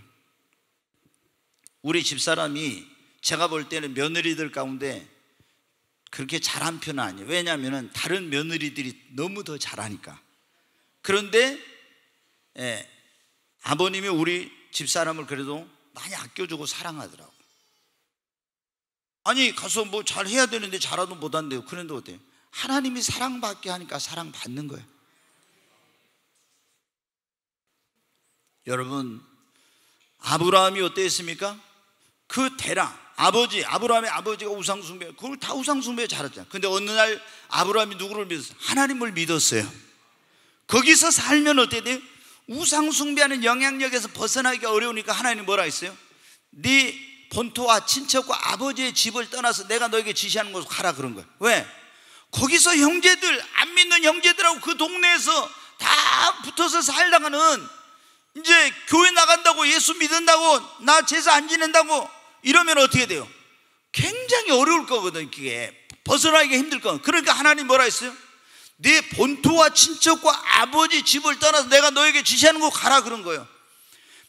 우리 집사람이 제가 볼 때는 며느리들 가운데 그렇게 잘한 편은 아니에요. 왜냐하면 다른 며느리들이 너무 더 잘하니까. 그런데 아버님이 우리 집사람을 그래도 많이 아껴주고 사랑하더라고. 아니 가서 뭐 잘해야 되는데 잘하도 못한대요. 그런데 어때요? 하나님이 사랑받게 하니까 사랑받는 거예요. 여러분, 아브라함이 어땠습니까? 그 대랑 아브라함의 아버지가 우상숭배, 그걸 다 우상숭배 잘했잖아요. 근데 어느 날 아브라함이 누구를 믿었어요? 하나님을 믿었어요. 거기서 살면 어떻게 돼요? 우상숭배하는 영향력에서 벗어나기가 어려우니까 하나님 뭐라 했어요? 네 본토와 친척과 아버지의 집을 떠나서 내가 너에게 지시하는 곳으로 가라 그런 거예요. 왜? 거기서 형제들, 안 믿는 형제들하고 그 동네에서 다 붙어서 살다가는 이제 교회 나간다고, 예수 믿는다고, 나 제사 안 지낸다고 이러면 어떻게 돼요? 굉장히 어려울 거거든. 그게 벗어나기가 힘들 거거든. 그러니까 하나님 뭐라 했어요? 네 본토와 친척과 아버지 집을 떠나서 내가 너에게 지시하는 곳 가라 그런 거예요.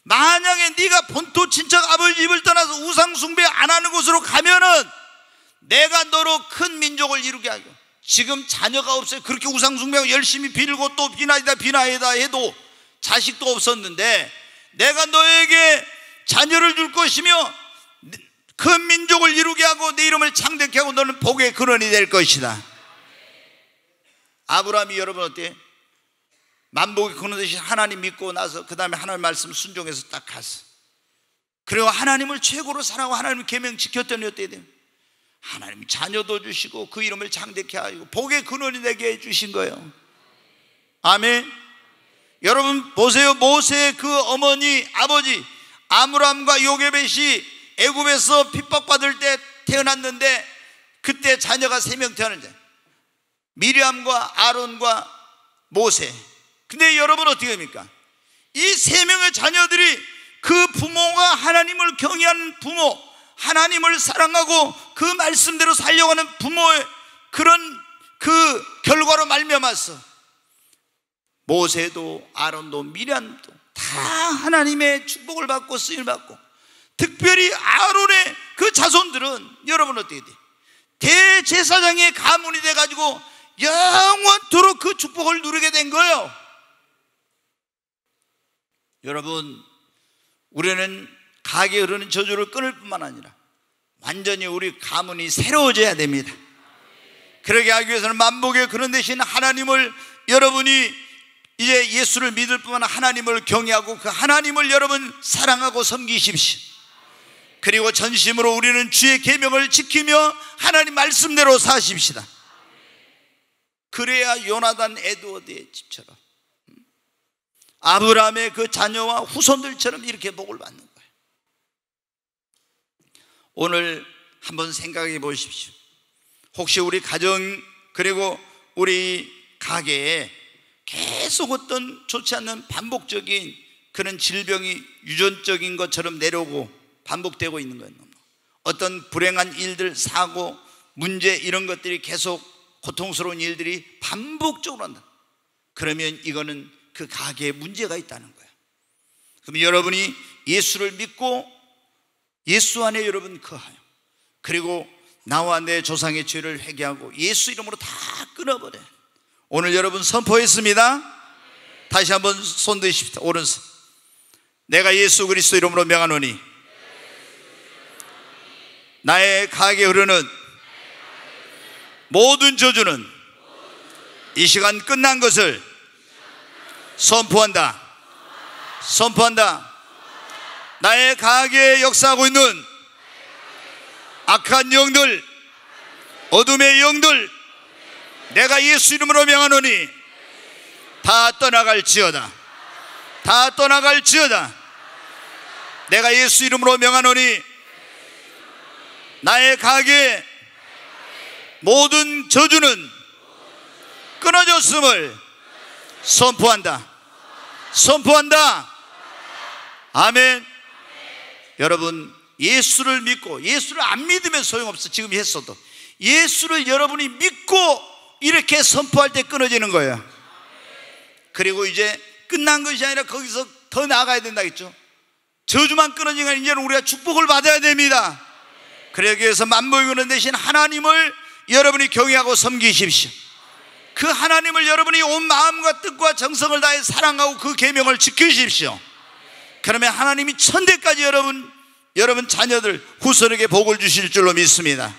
만약에 네가 본토 친척 아버지 집을 떠나서 우상 숭배 안 하는 곳으로 가면은 내가 너로 큰 민족을 이루게 하고, 지금 자녀가 없어요. 그렇게 우상 숭배하고 열심히 빌고 또 비나이다 해도 자식도 없었는데 내가 너에게 자녀를 줄 것이며 큰 민족을 이루게 하고 내 이름을 창대케 하고 너는 복의 근원이 될 것이다. 아브라함이 여러분 어때요? 만복의 근원 되신 하나님 믿고 나서 그 다음에 하나님 말씀 순종해서 딱 갔어. 그리고 하나님을 최고로 사랑하고 하나님의 계명 지켰더니 어때야 돼요? 하나님이 자녀도 주시고 그 이름을 창대케 하고 복의 근원이 되게 해주신 거예요. 아멘. 여러분 보세요. 모세의 그 어머니 아버지 아므람과 요게벳이 애굽에서 핍박받을 때 태어났는데 그때 자녀가 3명 태어났는데 미리암과 아론과 모세. 근데 여러분 어떻게 됩니까? 이 3명의 자녀들이 그 부모가 하나님을 경외하는 부모, 하나님을 사랑하고 그 말씀대로 살려가는 부모의 그런 그 결과로 말미암아서 모세도 아론도 미리암도 다 하나님의 축복을 받고 쓰임을 받고, 특별히 아론의 그 자손들은 여러분 어떻게 돼? 대제사장의 가문이 돼가지고 영원토록 그 축복을 누리게 된 거예요. 여러분, 우리는 가게 흐르는 저주를 끊을 뿐만 아니라 완전히 우리 가문이 새로워져야 됩니다. 그러게 하기 위해서는 만복의 근원 되신 하나님을 여러분이 이제 예수를 믿을 뿐만 아니라 하나님을 경외하고 그 하나님을 여러분 사랑하고 섬기십시오. 그리고 전심으로 우리는 주의 계명을 지키며 하나님 말씀대로 사십시다. 그래야 요나단 에드워드의 집처럼 아브라함의 그 자녀와 후손들처럼 이렇게 복을 받는 거예요. 오늘 한번 생각해 보십시오. 혹시 우리 가정 그리고 우리 가게에 계속 어떤 좋지 않는 반복적인 그런 질병이 유전적인 것처럼 내려오고 반복되고 있는 거예요. 어떤 불행한 일들, 사고, 문제 이런 것들이 계속 고통스러운 일들이 반복적으로 한다. 그러면 이거는 그 가게에 문제가 있다는 거예요. 그럼 여러분이 예수를 믿고 예수 안에 여러분 거하여, 그리고 나와 내 조상의 죄를 회개하고 예수 이름으로 다 끊어버려요. 오늘 여러분 선포했습니다. 다시 한번 손 드십시다. 오른손. 내가 예수 그리스도 이름으로 명하노니 나의 가게에 흐르는 모든 저주는 이 시간 끝난 것을 선포한다. 선포한다. 나의 가게에 역사하고 있는 악한 영들, 어둠의 영들, 내가 예수 이름으로 명하노니 다 떠나갈지어다. 다 떠나갈지어다. 내가 예수 이름으로 명하노니 나의 가게에 모든 저주는 끊어졌음을 선포한다. 선포한다. 아멘. 여러분, 예수를 믿고, 예수를 안 믿으면 소용없어. 지금 했어도 예수를 여러분이 믿고 이렇게 선포할 때 끊어지는 거예요. 그리고 이제 끝난 것이 아니라 거기서 더 나아가야 된다겠죠. 저주만 끊어지면 이제는 우리가 축복을 받아야 됩니다. 그러기 위해서 만복의 근원 되신 하나님을 여러분이 경외하고 섬기십시오. 그 하나님을 여러분이 온 마음과 뜻과 정성을 다해 사랑하고 그 계명을 지키십시오. 그러면 하나님이 천대까지 여러분 자녀들 후손에게 복을 주실 줄로 믿습니다.